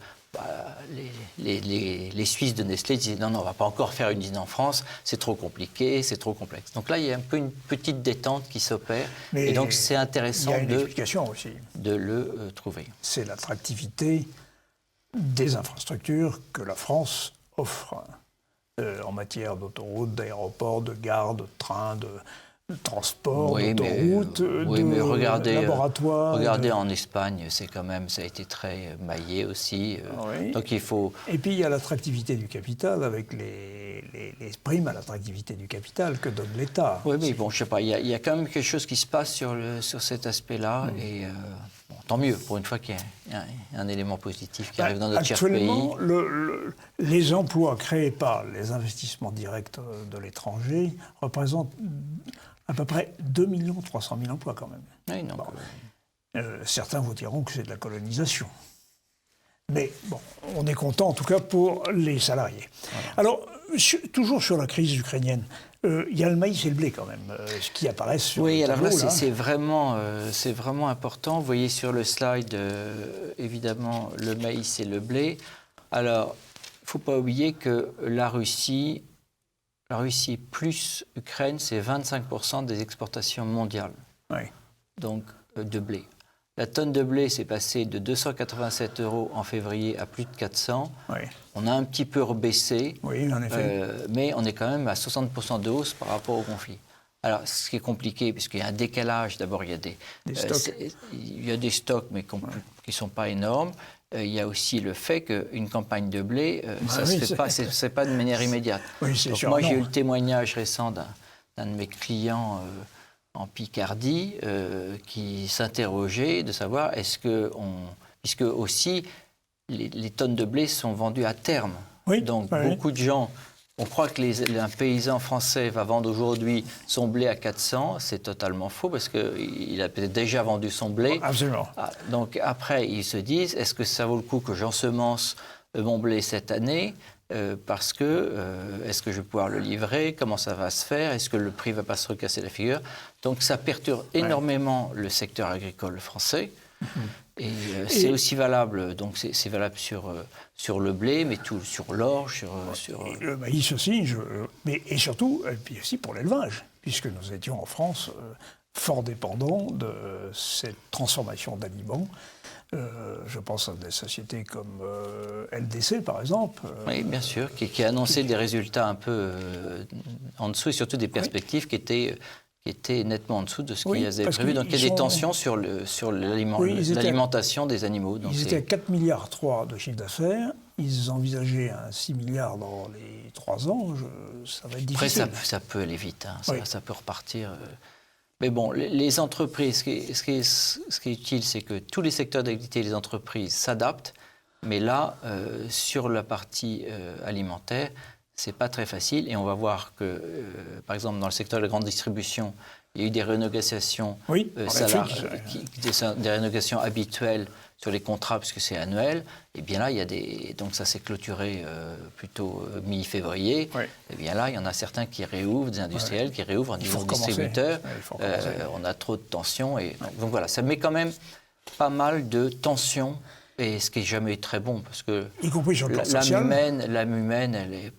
les Suisses de Nestlé disaient non, on ne va pas encore faire une usine en France, c'est trop compliqué, c'est trop complexe. Donc là, il y a un peu une petite détente qui s'opère, et donc c'est intéressant de le trouver. C'est l'attractivité des infrastructures que la France offre. En matière d'autoroutes, d'aéroports, de gares, de trains, transport, d'autoroutes, laboratoires. Regardez en Espagne, ça a été très maillé aussi. Donc il faut... Et puis il y a l'attractivité du capital avec les primes à l'attractivité du capital que donne l'État. Oui, mais bon, je sais pas, il y a quand même quelque chose qui se passe sur cet aspect-là. Et tant mieux, pour une fois qu'il y a un élément positif qui arrive dans notre cher pays. Actuellement, les emplois créés par les investissements directs de l'étranger représentent à peu près 2 300 000 emplois quand même. Oui, donc, certains vous diront que c'est de la colonisation. Mais bon, on est content en tout cas pour les salariés. Voilà. Alors, toujours sur la crise ukrainienne, il y a le maïs et le blé quand même, qui apparaissent sur le tableau. Oui, alors là, c'est vraiment important. Vous voyez sur le slide, évidemment, le maïs et le blé. Alors, il ne faut pas oublier que la Russie plus Ukraine, c'est 25% des exportations mondiales. Oui. Donc, de blé. La tonne de blé s'est passée de 287 € en février à plus de 400. Oui. On a un petit peu rebaissé, oui, en effet. Mais on est quand même à 60% de hausse par rapport au conflit. Alors, ce qui est compliqué, puisqu'il y a un décalage, d'abord, il y a des stocks. Il y a des stocks, mais qui ne sont pas énormes. Il y a aussi le fait qu'une campagne de blé, ça ne se fait pas, c'est pas de manière immédiate. Oui, c'est donc, sûr. Moi, j'ai eu le témoignage récent d'un de mes clients en Picardie qui s'interrogeait de savoir puisque aussi les tonnes de blé sont vendues à terme. Oui, donc beaucoup de gens, on croit que un paysan français va vendre aujourd'hui son blé à 400, c'est totalement faux parce qu'il a peut-être déjà vendu son blé. Absolument. Donc après, ils se disent, est-ce que ça vaut le coup que j'ensemence mon blé cette année parce que est-ce que je vais pouvoir le livrer? Comment ça va se faire? Est-ce que le prix ne va pas se recasser la figure? Donc ça perturbe énormément le secteur agricole français. Et c'est aussi valable, donc c'est valable sur le blé, mais tout sur l'orge, sur le maïs aussi, et surtout, et puis aussi pour l'élevage, puisque nous étions en France fort dépendants de cette transformation d'aliments. Je pense à des sociétés comme LDC, par exemple. Oui, bien sûr, qui a annoncé des résultats un peu en dessous, et surtout des perspectives qui étaient nettement en dessous de ce qu'ils avaient prévu. Donc il y a des tensions sur l'alimentation des animaux. Donc ils étaient à 4,3 milliards de chiffre d'affaires. Ils envisageaient un 6 milliards dans les 3 ans. Ça va être difficile. Après, ça peut aller vite. Hein, ça peut repartir. Mais bon, les entreprises, ce qui est utile, c'est que tous les secteurs d'activité des entreprises s'adaptent. Mais là, sur la partie alimentaire, c'est pas très facile. Et on va voir que, par exemple, dans le secteur de la grande distribution, il y a eu des renégociations des renégociations habituelles sur les contrats, puisque c'est annuel. Et bien là, donc ça s'est clôturé plutôt mi-février. Oui. Et bien là, il y en a certains qui réouvrent, des industriels qui réouvrent en disant distributeurs. On a trop de tensions. Donc voilà, ça met quand même pas mal de tensions. Et ce qui n'est jamais très bon, parce que y compris sur le plan social. L'âme humaine,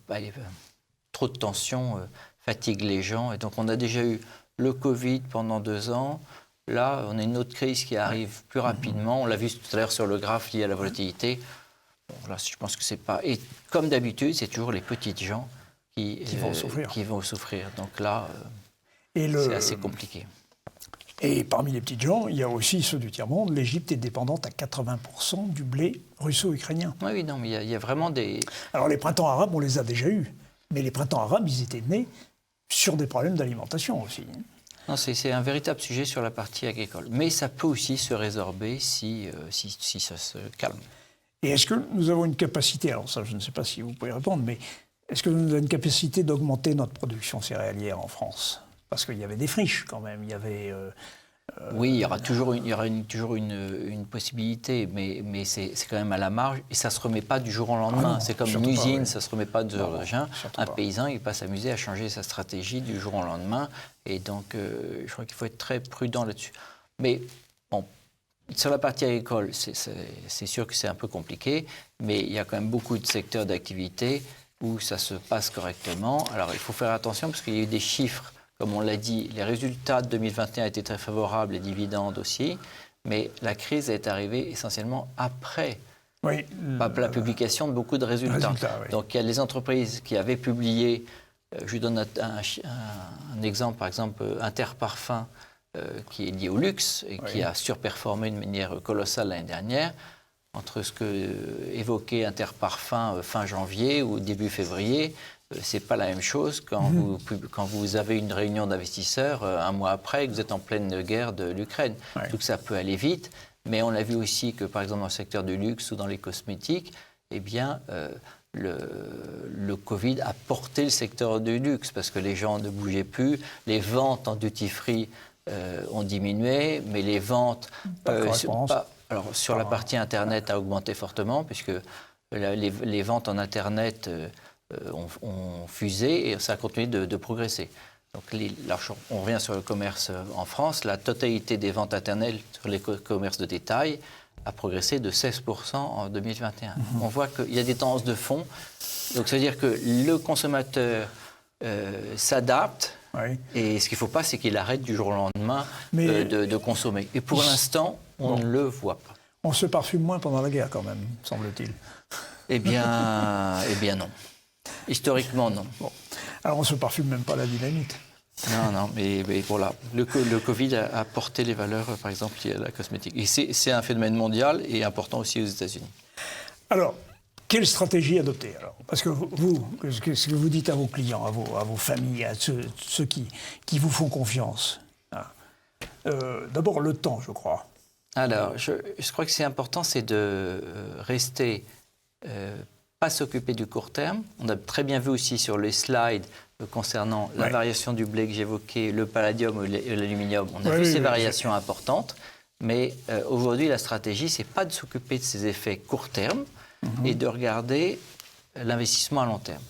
trop de tensions fatigue les gens. Et donc on a déjà eu le Covid pendant 2 ans. Là, on a une autre crise qui arrive plus rapidement. On l'a vu tout à l'heure sur le graphe lié à la volatilité. Bon, là, je pense que c'est pas... Et comme d'habitude, c'est toujours les petites gens qui vont souffrir. Donc là, c'est assez compliqué. Et parmi les petites gens, il y a aussi ceux du tiers-monde. L'Égypte est dépendante à 80% du blé russo-ukrainien. Oui, non, mais il y a vraiment des... Alors les printemps arabes, on les a déjà eus. Mais les printemps arabes, ils étaient nés sur des problèmes d'alimentation aussi. Non, c'est un véritable sujet sur la partie agricole. Mais ça peut aussi se résorber si ça se calme. Et est-ce que nous avons une capacité, alors ça je ne sais pas si vous pouvez répondre, mais est-ce que nous avons une capacité d'augmenter notre production céréalière en France? Parce qu'il y avait des friches quand même, il y avait... Oui, il y aura toujours une possibilité, mais c'est quand même à la marge, et ça ne se remet pas du jour au lendemain. C'est comme une usine, ça ne se remet pas du jour au lendemain. Un paysan, il ne va pas s'amuser à changer sa stratégie du jour au lendemain, et donc je crois qu'il faut être très prudent là-dessus. Mais bon, sur la partie agricole, c'est sûr que c'est un peu compliqué, mais il y a quand même beaucoup de secteurs d'activité où ça se passe correctement. Alors il faut faire attention, parce qu'il y a eu des chiffres. Comme on l'a dit, les résultats de 2021 étaient très favorables, les dividendes aussi, mais la crise est arrivée essentiellement après la publication de beaucoup de résultats. Donc il y a les entreprises qui avaient publié Je vous donne un exemple, par exemple, Interparfums, qui est lié au luxe et qui a surperformé de manière colossale l'année dernière. Entre ce que évoquait Interparfums fin janvier ou début février, c'est pas la même chose quand vous avez une réunion d'investisseurs un mois après et que vous êtes en pleine guerre de l'Ukraine. Donc ça peut aller vite, mais on a vu aussi que par exemple dans le secteur du luxe ou dans les cosmétiques, eh bien le Covid a porté le secteur du luxe parce que les gens ne bougeaient plus, les ventes en duty free ont diminué, mais les ventes sur la partie Internet a augmenté fortement puisque les ventes en Internet ont fusé et ça a continué de progresser. Donc on revient sur le commerce en France. La totalité des ventes Internet sur les commerces de détail a progressé de 16% en 2021. On voit qu'il y a des tendances de fond. Donc ça veut dire que le consommateur s'adapte. Et ce qu'il ne faut pas, c'est qu'il arrête du jour au lendemain de consommer. Et pour l'instant, on ne le voit pas. On se parfume moins pendant la guerre, quand même, semble-t-il. Eh bien non. Historiquement, non. Bon. Alors, on ne se parfume même pas la dynamite. Non, mais voilà. Le Covid a porté les valeurs, par exemple, liées à la cosmétique. Et c'est un phénomène mondial et important aussi aux États-Unis. Alors, quelle stratégie adopter alors? Parce que ce que vous dites à vos clients, à vos familles, à ceux qui vous font confiance, d'abord le temps, je crois. Alors, je crois que c'est important, c'est de rester, pas s'occuper du court terme. On a très bien vu aussi sur les slides concernant la variation du blé que j'évoquais, le palladium et l'aluminium. On a vu ces variations importantes, mais aujourd'hui, la stratégie, c'est pas de s'occuper de ces effets court terme et de regarder l'investissement à long terme.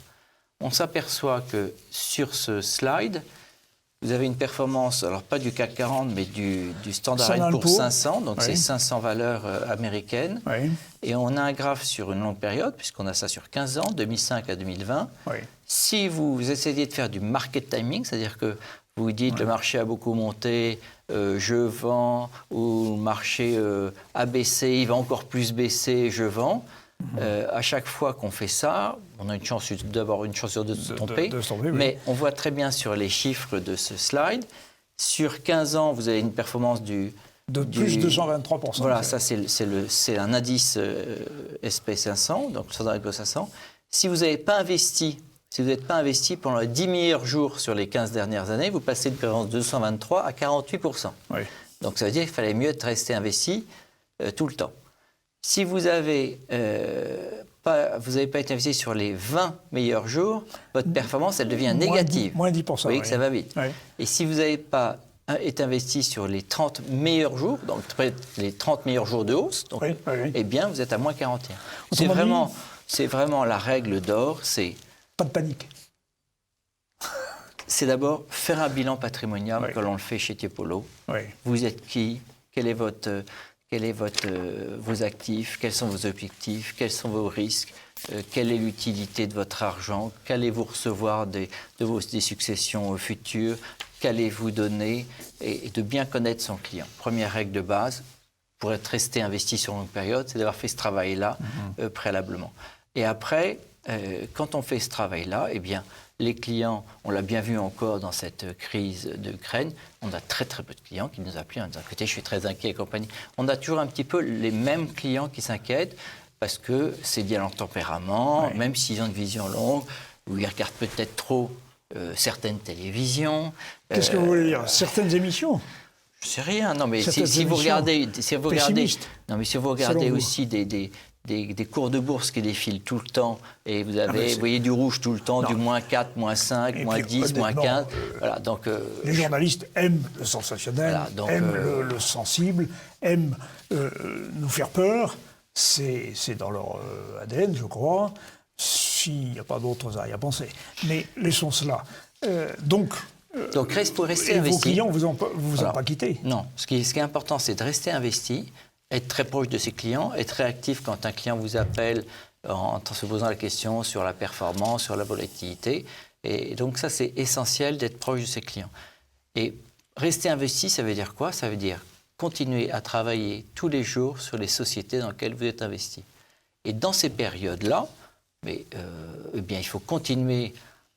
On s'aperçoit que sur ce slide, vous avez une performance, alors pas du CAC 40, mais du Standard & Poor's 500, donc c'est 500 valeurs américaines. Et on a un graphe sur une longue période, puisqu'on a ça sur 15 ans, 2005 à 2020. Si vous essayez de faire du market timing, c'est-à-dire que vous dites le marché a beaucoup monté, je vends, ou le marché a baissé, il va encore plus baisser, je vends. À chaque fois qu'on fait ça, on a une chance d'avoir une chance sur deux de se tromper, mais on voit très bien sur les chiffres de ce slide, sur 15 ans, vous avez une performance de plus de 223%. Voilà, ça c'est un indice SP500, donc le Standard & Poor's 500. Si vous n'êtes pas investi pendant les 10 meilleurs jours sur les 15 dernières années, vous passez de performance de 223 à 48%. Donc ça veut dire qu'il fallait mieux rester investi tout le temps. Si vous n'avez pas été investi sur les 20 meilleurs jours, votre performance, elle devient négative. Moins 10%. Vous voyez que ça va vite. Et si vous n'avez pas été investi sur les 30 meilleurs jours, donc les 30 meilleurs jours de hausse, donc, eh bien, vous êtes à moins 41. C'est vraiment la règle d'or, c'est... Pas de panique. C'est d'abord faire un bilan patrimonial, comme on le fait chez Tiepolo. Vous êtes qui? Quel est vos actifs, quels sont vos objectifs, quels sont vos risques, quelle est l'utilité de votre argent, qu'allez-vous recevoir des successions futures, qu'allez-vous donner, et de bien connaître son client. Première règle de base, pour être resté investi sur une longue période, c'est d'avoir fait ce travail-là préalablement. Et après, quand on fait ce travail-là, eh bien, les clients, on l'a bien vu encore dans cette crise d'Ukraine, on a très très peu de clients qui nous appellent en disant « écoutez, je suis très inquiet et compagnie ». On a toujours un petit peu les mêmes clients qui s'inquiètent parce que c'est lié à leur tempérament, même s'ils ont une vision longue, ou ils regardent peut-être trop certaines télévisions. Qu'est-ce que vous voulez dire? Certaines émissions? Je sais rien, non mais si vous regardez aussi des cours de bourse qui défilent tout le temps, et vous voyez du rouge tout le temps, du moins 4, moins 5, moins 10, moins 15. Voilà, donc, les journalistes aiment le sensationnel, aiment le sensible, aiment nous faire peur. C'est dans leur ADN, je crois, s'il n'y a pas d'autres arrière-pensées. Mais laissons cela. Donc pour rester investi. Vos clients vous ont pas quitté. Non, ce qui est important, c'est de rester investi, être très proche de ses clients, être réactif quand un client vous appelle en se posant la question sur la performance, sur la volatilité. Et donc ça, c'est essentiel d'être proche de ses clients. Et rester investi, ça veut dire quoi? Ça veut dire continuer à travailler tous les jours sur les sociétés dans lesquelles vous êtes investi. Et dans ces périodes-là, eh bien, il faut continuer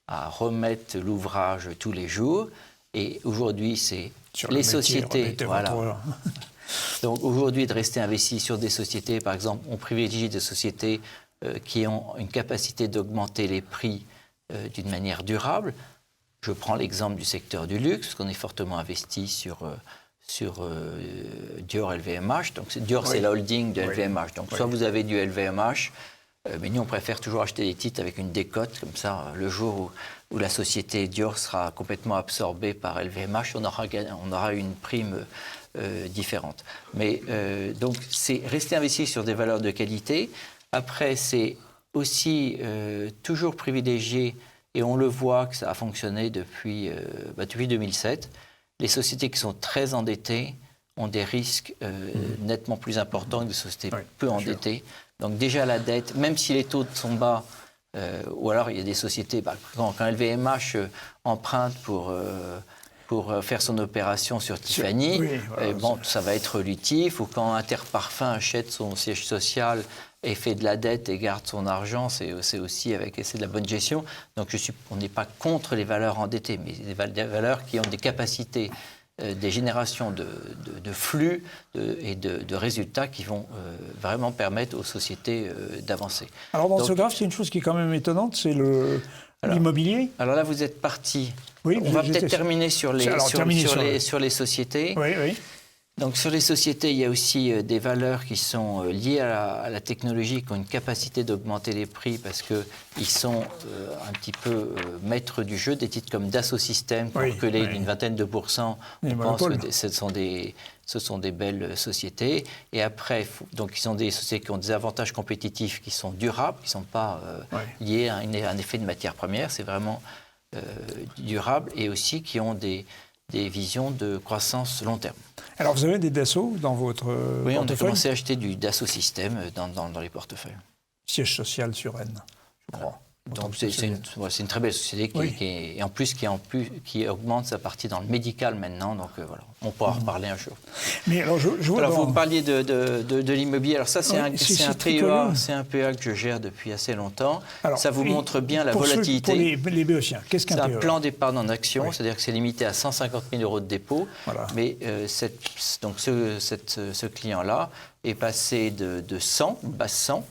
à remettre l'ouvrage tous les jours. Et aujourd'hui, c'est les sociétés. Voilà. Donc aujourd'hui, de rester investi sur des sociétés, par exemple, on privilégie des sociétés qui ont une capacité d'augmenter les prix d'une manière durable. Je prends l'exemple du secteur du luxe, parce qu'on est fortement investi sur Dior LVMH. Donc Dior, c'est la holding de LVMH. Donc soit vous avez du LVMH, mais nous, on préfère toujours acheter des titres avec une décote, comme ça, le jour où la société Dior sera complètement absorbée par LVMH, on aura une prime différente. Mais donc, c'est rester investi sur des valeurs de qualité. Après, c'est aussi toujours privilégier, et on le voit que ça a fonctionné depuis 2007, les sociétés qui sont très endettées ont des risques nettement plus importants que des sociétés peu endettées. Donc déjà la dette, même si les taux sont bas, ou alors il y a des sociétés, quand LVMH emprunte pour faire son opération sur Tiffany, ça va être relutif. Ou quand Interparfums achète son siège social et fait de la dette et garde son argent, c'est aussi c'est de la bonne gestion. Donc on n'est pas contre les valeurs endettées, mais des valeurs qui ont des capacités, des générations de flux et de résultats qui vont vraiment permettre aux sociétés d'avancer. Alors dans ce graphe, il y a une chose qui est quand même étonnante, c'est l'immobilier. Alors là, vous êtes parti. Oui, on va peut-être terminer sur les sociétés. Oui. Donc sur les sociétés, il y a aussi des valeurs qui sont liées à la technologie, qui ont une capacité d'augmenter les prix parce qu'ils sont un petit peu maîtres du jeu. Des titres comme Dassault Systèmes, qui ont reculé d'une vingtaine de %. On pense que ce sont des belles sociétés. Et après, donc, ils sont des sociétés qui ont des avantages compétitifs qui sont durables, qui ne sont pas liés à un effet de matière première. C'est vraiment durable et aussi qui ont des visions de croissance long terme. Alors, vous avez des Dassault dans votre portefeuille ? Oui, on a commencé à acheter du Dassault Systèmes dans les portefeuilles. Siège social sur Rennes, je crois. Donc c'est une très belle société et en plus qui augmente sa partie dans le médical maintenant. Donc voilà, on pourra en reparler un jour. Mais alors vous parliez de l'immobilier. Alors ça, c'est un PEA que je gère depuis assez longtemps. Alors, ça vous montre bien la volatilité. Pour les béotiens, qu'est-ce qu'un PEA ? C'est un plan d'épargne en action, c'est-à-dire que c'est limité à 150 000 € de dépôt. Voilà. Mais ce client-là est passé de 100, une base 100.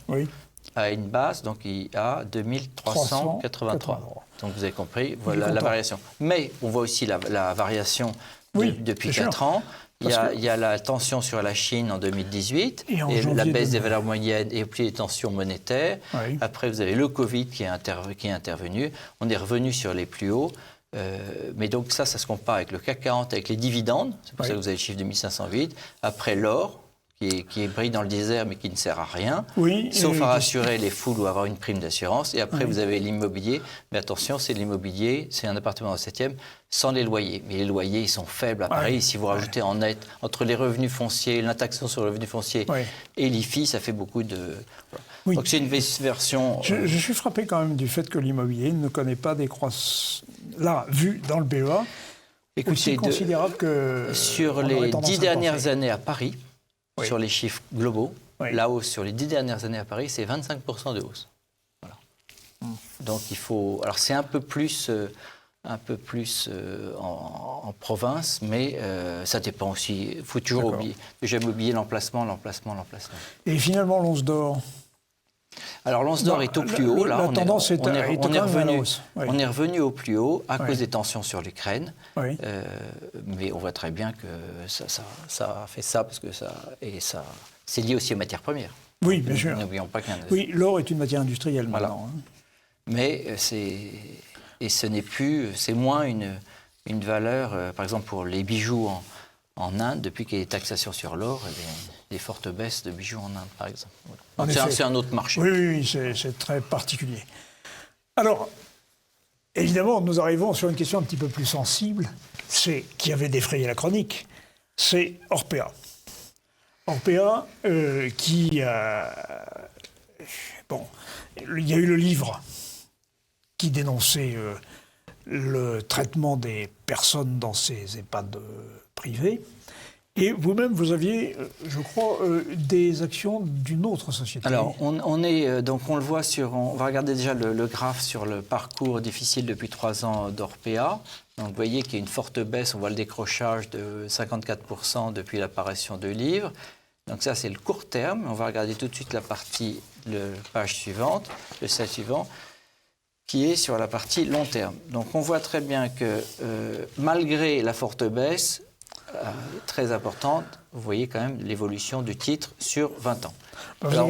À une base, donc il a 2383. Donc vous avez compris, voilà la variation. Mais on voit aussi la variation depuis 4 ans. Il y a la tension sur la Chine en 2018, et la baisse des valeurs moyennes et puis les tensions monétaires. Après, vous avez le Covid qui est intervenu. On est revenu sur les plus hauts. Mais donc ça se compare avec le CAC 40, avec les dividendes. C'est pour ça que vous avez le chiffre de 1508. Après l'or, qui brille dans le désert mais qui ne sert à rien, sauf à rassurer les foules ou avoir une prime d'assurance. Et après, vous avez l'immobilier. Mais attention, c'est l'immobilier, c'est un appartement au 7e, sans les loyers. Mais les loyers, ils sont faibles à Paris. Si vous rajoutez en net, entre les revenus fonciers, l'intaxation sur le revenu foncier et l'IFI, ça fait beaucoup de... Donc c'est une version... Je suis frappé quand même du fait que l'immobilier ne connaît pas des croissances... Là, vu dans le BEA, aussi considérable que... Sur les 10 dernières années à Paris, sur les chiffres globaux, la hausse sur les 10 dernières années à Paris, c'est 25% de hausse. Voilà. Donc il faut... Alors c'est un peu plus en province, mais ça dépend aussi. Il faut toujours jamais oublier l'emplacement. Et finalement, l'once d'or ? Alors l'once d'or est au plus haut. Là, la tendance est revenu au plus haut à cause des tensions sur l'Ukraine. Mais on voit très bien que ça a fait ça parce que c'est lié aussi aux matières premières. Oui, bien sûr. N'oublions pas l'or est une matière industrielle maintenant. Mais ce n'est plus, c'est moins une valeur. Par exemple, pour les bijoux en Inde, depuis qu'il y a des taxations sur l'or, des fortes baisses de bijoux en Inde, par exemple. C'est un autre marché. Oui, c'est très particulier. Alors, évidemment, nous arrivons sur une question un petit peu plus sensible, qui avait défrayé la chronique, c'est Orpea. Orpea, qui a... il y a eu le livre qui dénonçait le traitement des personnes dans ces EHPAD privés. Et vous-même, vous aviez, je crois, des actions d'une autre société. Alors, on est, donc on le voit on va regarder déjà le graphe sur le parcours difficile depuis 3 ans d'Orpea. Donc, vous voyez qu'il y a une forte baisse, on voit le décrochage de 54% depuis l'apparition de livres. Donc ça, c'est le court terme. On va regarder tout de suite la page suivante, le slide suivant, qui est sur la partie long terme. Donc on voit très bien que malgré la forte baisse, très importante, vous voyez quand même l'évolution du titre sur 20 ans. Alors,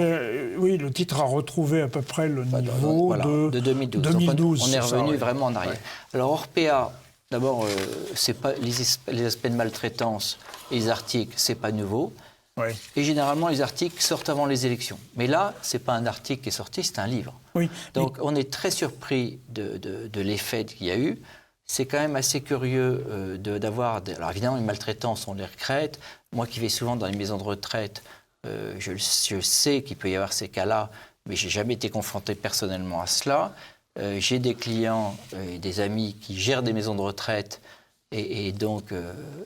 oui, le titre a retrouvé à peu près le niveau de 2012. 2012. Donc on est revenu vraiment en arrière. Ouais. Alors Orpea, d'abord, c'est pas les aspects de maltraitance et les articles, c'est pas nouveau. Oui. Et généralement, les articles sortent avant les élections. Mais là, ce n'est pas un article qui est sorti, c'est un livre. Oui. Donc, on est très surpris de l'effet qu'il y a eu. C'est quand même assez curieux d'avoir... Alors, évidemment, les maltraitances, on les regrette. Moi qui vais souvent dans les maisons de retraite, je sais qu'il peut y avoir ces cas-là, mais je n'ai jamais été confronté personnellement à cela. J'ai des clients et des amis qui gèrent des maisons de retraite. Et donc,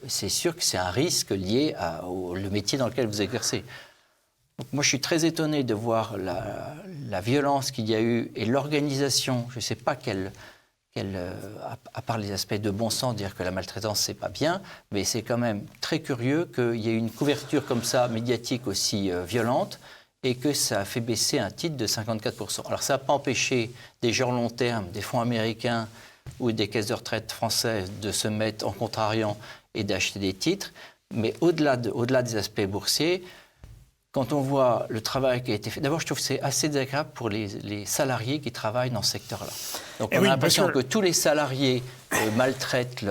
c'est sûr que c'est un risque lié au métier dans lequel vous exercez. Donc, moi, je suis très étonné de voir la violence qu'il y a eu et l'organisation. Je ne sais pas à part les aspects de bon sens, dire que la maltraitance, c'est pas bien, mais c'est quand même très curieux qu'il y ait une couverture comme ça, médiatique aussi violente, et que ça a fait baisser un titre de 54%. Alors, ça n'a pas empêché des gens long terme, des fonds américains, ou des caisses de retraite françaises de se mettre en contrariant et d'acheter des titres. Mais au-delà des aspects boursiers, quand on voit le travail qui a été fait... D'abord, je trouve que c'est assez désagréable pour les salariés qui travaillent dans ce secteur-là. Donc, on a l'impression que tous les salariés maltraitent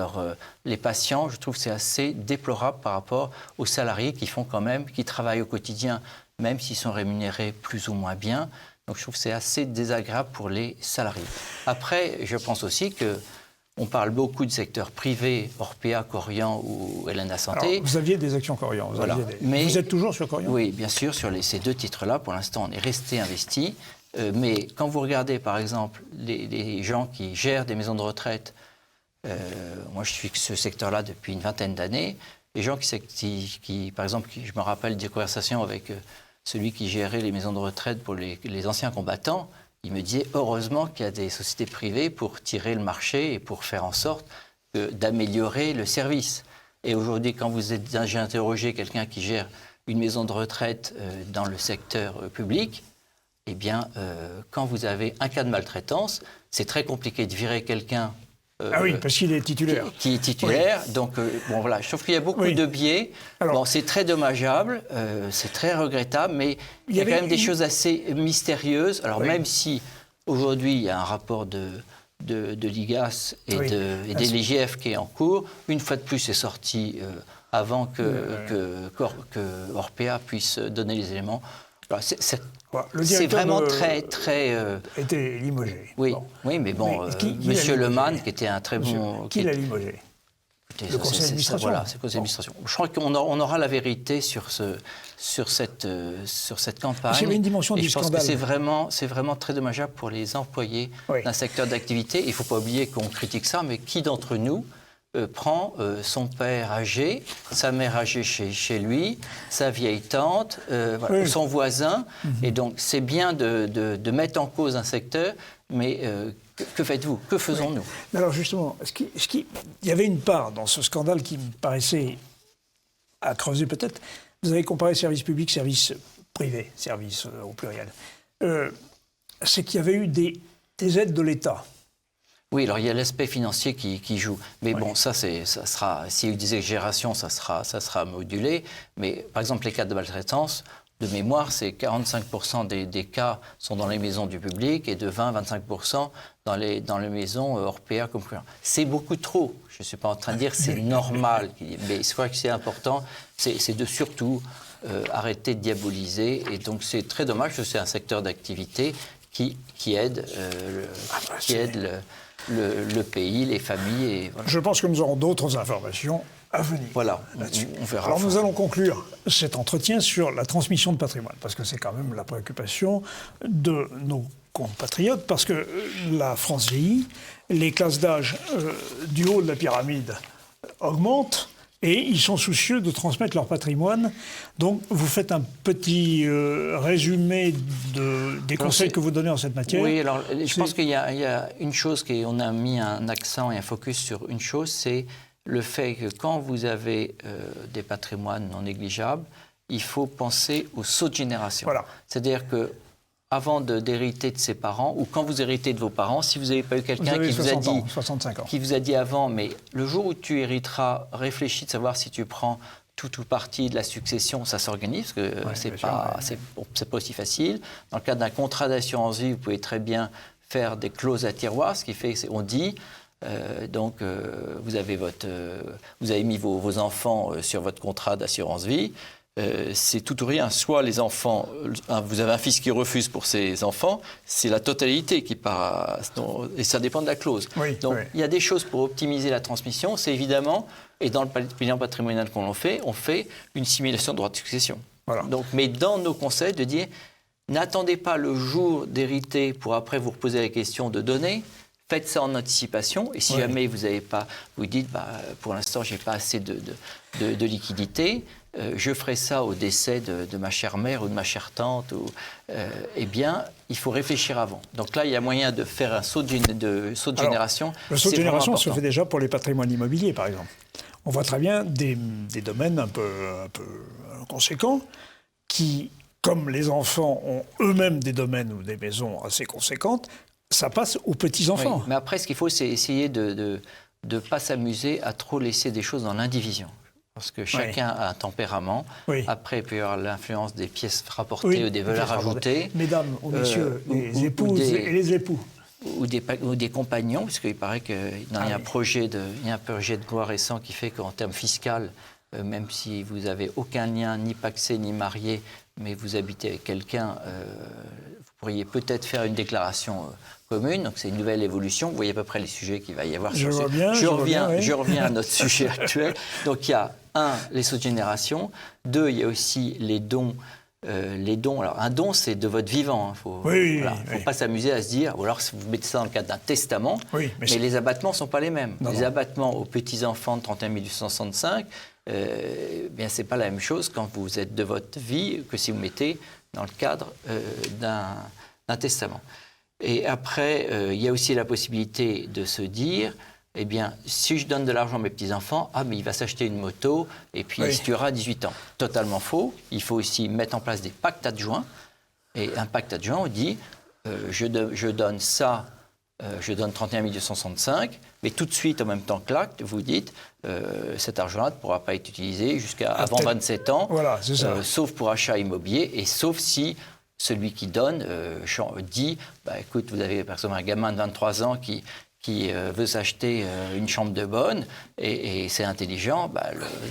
les patients. Je trouve que c'est assez déplorable par rapport aux salariés qui travaillent au quotidien, même s'ils sont rémunérés plus ou moins bien. Donc, je trouve que c'est assez désagréable pour les salariés. Après, je pense aussi qu'on parle beaucoup du secteur privé, Orpea, Korian ou Helena Santé. Alors, vous aviez des actions Korian. Mais, vous êtes toujours sur Korian? Oui, bien sûr, sur ces 2 titres-là. Pour l'instant, on est resté investi. Mais quand vous regardez, par exemple, les gens qui gèrent des maisons de retraite, moi, je suis ce secteur-là depuis une vingtaine d'années. Les gens qui par exemple, je me rappelle des conversations avec... celui qui gérait les maisons de retraite pour les anciens combattants, il me disait heureusement qu'il y a des sociétés privées pour tirer le marché et pour faire en sorte d'améliorer le service. Et aujourd'hui, quand j'ai interrogé quelqu'un qui gère une maison de retraite dans le secteur public, eh bien, quand vous avez un cas de maltraitance, c'est très compliqué de virer quelqu'un. Ah oui, parce qu'il est titulaire. Qui est titulaire. Oui. Donc, bon, voilà, je trouve qu'il y a beaucoup de biais. Alors, bon, c'est très dommageable, c'est très regrettable, mais il y a quand même des choses assez mystérieuses. Alors, même si aujourd'hui, il y a un rapport de l'IGAS et des l'IGF qui est en cours, une fois de plus, c'est sorti avant que Orpea puisse donner les éléments. Alors, c'est vraiment très... était limogé. Oui, bon. Oui, mais bon, Monsieur Lemann, qui était un très bon... Qui l'a limogé? Le conseil d'administration. Voilà, c'est le conseil d'administration. Je crois qu'on aura la vérité sur cette campagne. Il y avait une dimension du scandale. Je pense que c'est vraiment très dommageable pour les employés d'un secteur d'activité. Il ne faut pas oublier qu'on critique ça, mais qui d'entre nous prend son père âgé, sa mère âgée chez lui, sa vieille tante, son voisin. Et donc, c'est bien de mettre en cause un secteur, mais que faites-vous? Que faisons-nous? Alors justement, il y avait une part dans ce scandale qui me paraissait à creuser peut-être. Vous avez comparé service public, service privé, service au pluriel. C'est qu'il y avait eu des aides de l'État. Oui, alors il y a l'aspect financier qui joue. Mais bon, ça sera, s'il y a eu des exagérations, ça sera modulé. Mais par exemple, les cas de maltraitance, de mémoire, c'est 45% des cas sont dans les maisons du public et de 20-25% dans les maisons Orpea comme client. C'est beaucoup trop. Je ne suis pas en train de dire c'est normal. Mais je crois que c'est important, c'est de surtout arrêter de diaboliser. Et donc c'est très dommage que c'est un secteur d'activité qui aide le pays, les familles. Et voilà. Je pense que nous aurons d'autres informations à venir. Voilà, on verra. Alors nous allons conclure cet entretien sur la transmission de patrimoine, parce que c'est quand même la préoccupation de nos compatriotes, parce que la France vieillit, les classes d'âge du haut de la pyramide augmentent, et ils sont soucieux de transmettre leur patrimoine. Donc, vous faites un petit résumé des conseils que vous donnez en cette matière. Oui, alors je pense qu'il y a une chose, on a mis un accent et un focus sur une chose, c'est le fait que quand vous avez des patrimoines non négligeables, il faut penser au saut de génération. Voilà. C'est-à-dire que avant d'hériter de ses parents, ou quand vous héritez de vos parents, si vous n'avez pas eu quelqu'un qui vous a dit, 65 ans. Qui vous a dit avant, mais le jour où tu hériteras, réfléchis de savoir si tu prends tout ou partie de la succession, ça s'organise, parce que c'est pas aussi facile. Dans le cadre d'un contrat d'assurance vie, vous pouvez très bien faire des clauses à tiroir, ce qui fait qu'on dit, vous avez mis vos enfants sur votre contrat d'assurance vie. C'est tout ou rien. Soit les enfants, vous avez un fils qui refuse pour ses enfants, c'est la totalité qui part. Et ça dépend de la clause. Il y a des choses pour optimiser la transmission. C'est évidemment, et dans le bilan patrimonial qu'on fait, on fait une simulation de droit de succession. Voilà. Mais dans nos conseils, de dire, n'attendez pas le jour d'hériter pour après vous reposer la question de donner. Faites ça en anticipation, et si jamais vous n'avez pas, vous dites, pour l'instant, je n'ai pas assez de liquidité, je ferai ça au décès de ma chère mère ou de ma chère tante, eh bien, il faut réfléchir avant. Donc là, il y a moyen de faire un saut de génération. Le saut de génération se fait déjà pour les patrimoines immobiliers, par exemple. On voit très bien des domaines un peu conséquents qui, comme les enfants ont eux-mêmes des domaines ou des maisons assez conséquentes, ça passe aux petits-enfants. Oui, mais après, ce qu'il faut, c'est essayer de ne pas s'amuser à trop laisser des choses dans l'indivision. Parce que chacun a un tempérament. Après, il peut y avoir l'influence des pièces rapportées ou des valeurs ajoutées. Mesdames ou messieurs, les épouses et les époux. Ou des compagnons, parce qu'il paraît qu'il y a un projet de loi récent qui fait qu'en termes fiscal, même si vous n'avez aucun lien, ni pacsé, ni marié, mais vous habitez avec quelqu'un, vous pourriez peut-être faire une déclaration commune. Donc c'est une nouvelle évolution. Vous voyez à peu près les sujets qu'il va y avoir. Je reviens à notre sujet actuel. Donc il y a les sauts de génération. 2, il y a aussi les dons. Alors un don, c'est de votre vivant. Faut pas s'amuser à se dire, ou alors si vous mettez ça dans le cadre d'un testament, mais les abattements ne sont pas les mêmes. Les abattements aux petits-enfants de 31 865, bien c'est pas la même chose quand vous êtes de votre vie que si vous mettez dans le cadre d'un testament. Et après, il y a aussi la possibilité de se dire, eh bien, si je donne de l'argent à mes petits-enfants, mais il va s'acheter une moto et puis il se tuera à 18 ans. Totalement faux. Il faut aussi mettre en place des pactes adjoints. Et un pacte adjoint, on dit, je donne ça, je donne 31 265, mais tout de suite, en même temps que l'acte, vous dites, cet argent-là ne pourra pas être utilisé jusqu'à avant 27 ans, sauf pour achat immobilier et sauf si celui qui donne dit, écoute, vous avez par exemple un gamin de 23 ans qui veut s'acheter une chambre de bonne et c'est intelligent,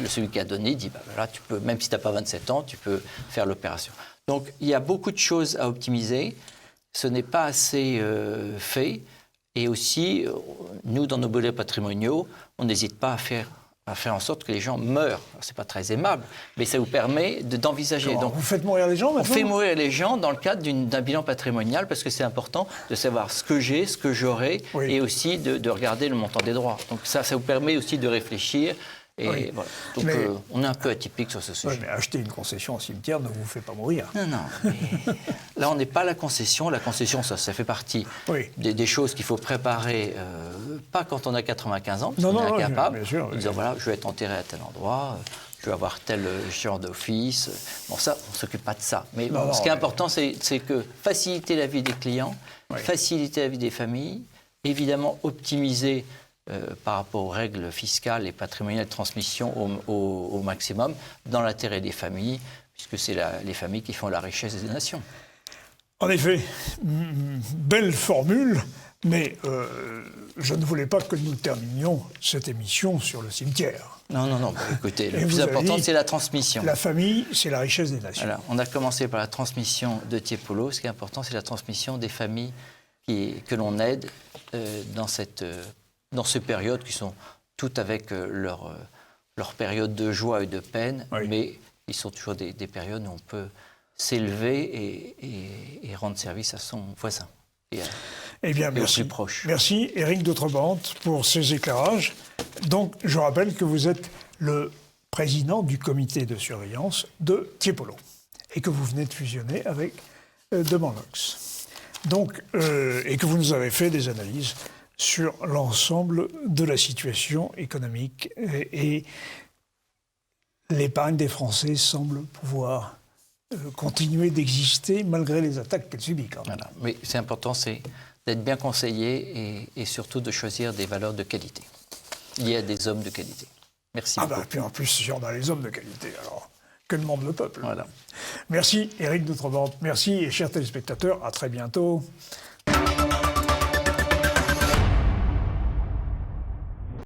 celui qui a donné dit, là, tu peux, même si tu n'as pas 27 ans, tu peux faire l'opération. Donc, il y a beaucoup de choses à optimiser. Ce n'est pas assez fait. Et aussi, nous, dans nos bilans patrimoniaux, on n'hésite pas à faire en sorte que les gens meurent. Ce n'est pas très aimable, mais ça vous permet d'envisager. Donc, vous faites mourir les gens maintenant ? On fait mourir les gens dans le cadre d'un bilan patrimonial parce que c'est important de savoir ce que j'ai, ce que j'aurai et aussi de regarder le montant des droits. Donc ça vous permet aussi de réfléchir. Et voilà. Donc on est un peu atypique sur ce sujet. Mais acheter une concession au cimetière ne vous fait pas mourir. Non. Là, on n'est pas à la concession. La concession, ça fait partie des choses qu'il faut préparer, pas quand on a 95 ans, parce qu'on est incapable. En disant, voilà, je vais être enterré à tel endroit, je vais avoir tel genre d'office. Bon, ça, on ne s'occupe pas de ça. Mais ce qui est important, c'est que faciliter la vie des clients, faciliter la vie des familles, évidemment optimiser par rapport aux règles fiscales et patrimoniales de transmission au maximum, dans l'intérêt des familles, puisque c'est les familles qui font la richesse des nations. En effet, belle formule, mais je ne voulais pas que nous terminions cette émission sur le cimetière. Non, écoutez, le plus important, c'est la transmission. La famille, c'est la richesse des nations. Voilà, on a commencé par la transmission de Tiepolo. Ce qui est important, c'est la transmission des familles que l'on aide dans ces périodes qui sont toutes avec leur période de joie et de peine, mais ils sont toujours des périodes où on peut s'élever et rendre service à son voisin et merci. Aux plus proches. Merci Éric d'Outrebandt pour ces éclairages. Donc je rappelle que vous êtes le président du comité de surveillance de Tiepolo, et que vous venez de fusionner avec De Banlox. Donc, et que vous nous avez fait des analyses sur l'ensemble de la situation économique et l'épargne des Français semble pouvoir continuer d'exister malgré les attaques qu'elle subit quand même. Voilà. Mais c'est important, c'est d'être bien conseillé et surtout de choisir des valeurs de qualité. Il y a des hommes de qualité. Merci beaucoup. Puis en plus, si on a les hommes de qualité, alors que demande le peuple? Voilà. Merci Éric Doutrebente, merci et chers téléspectateurs, à très bientôt.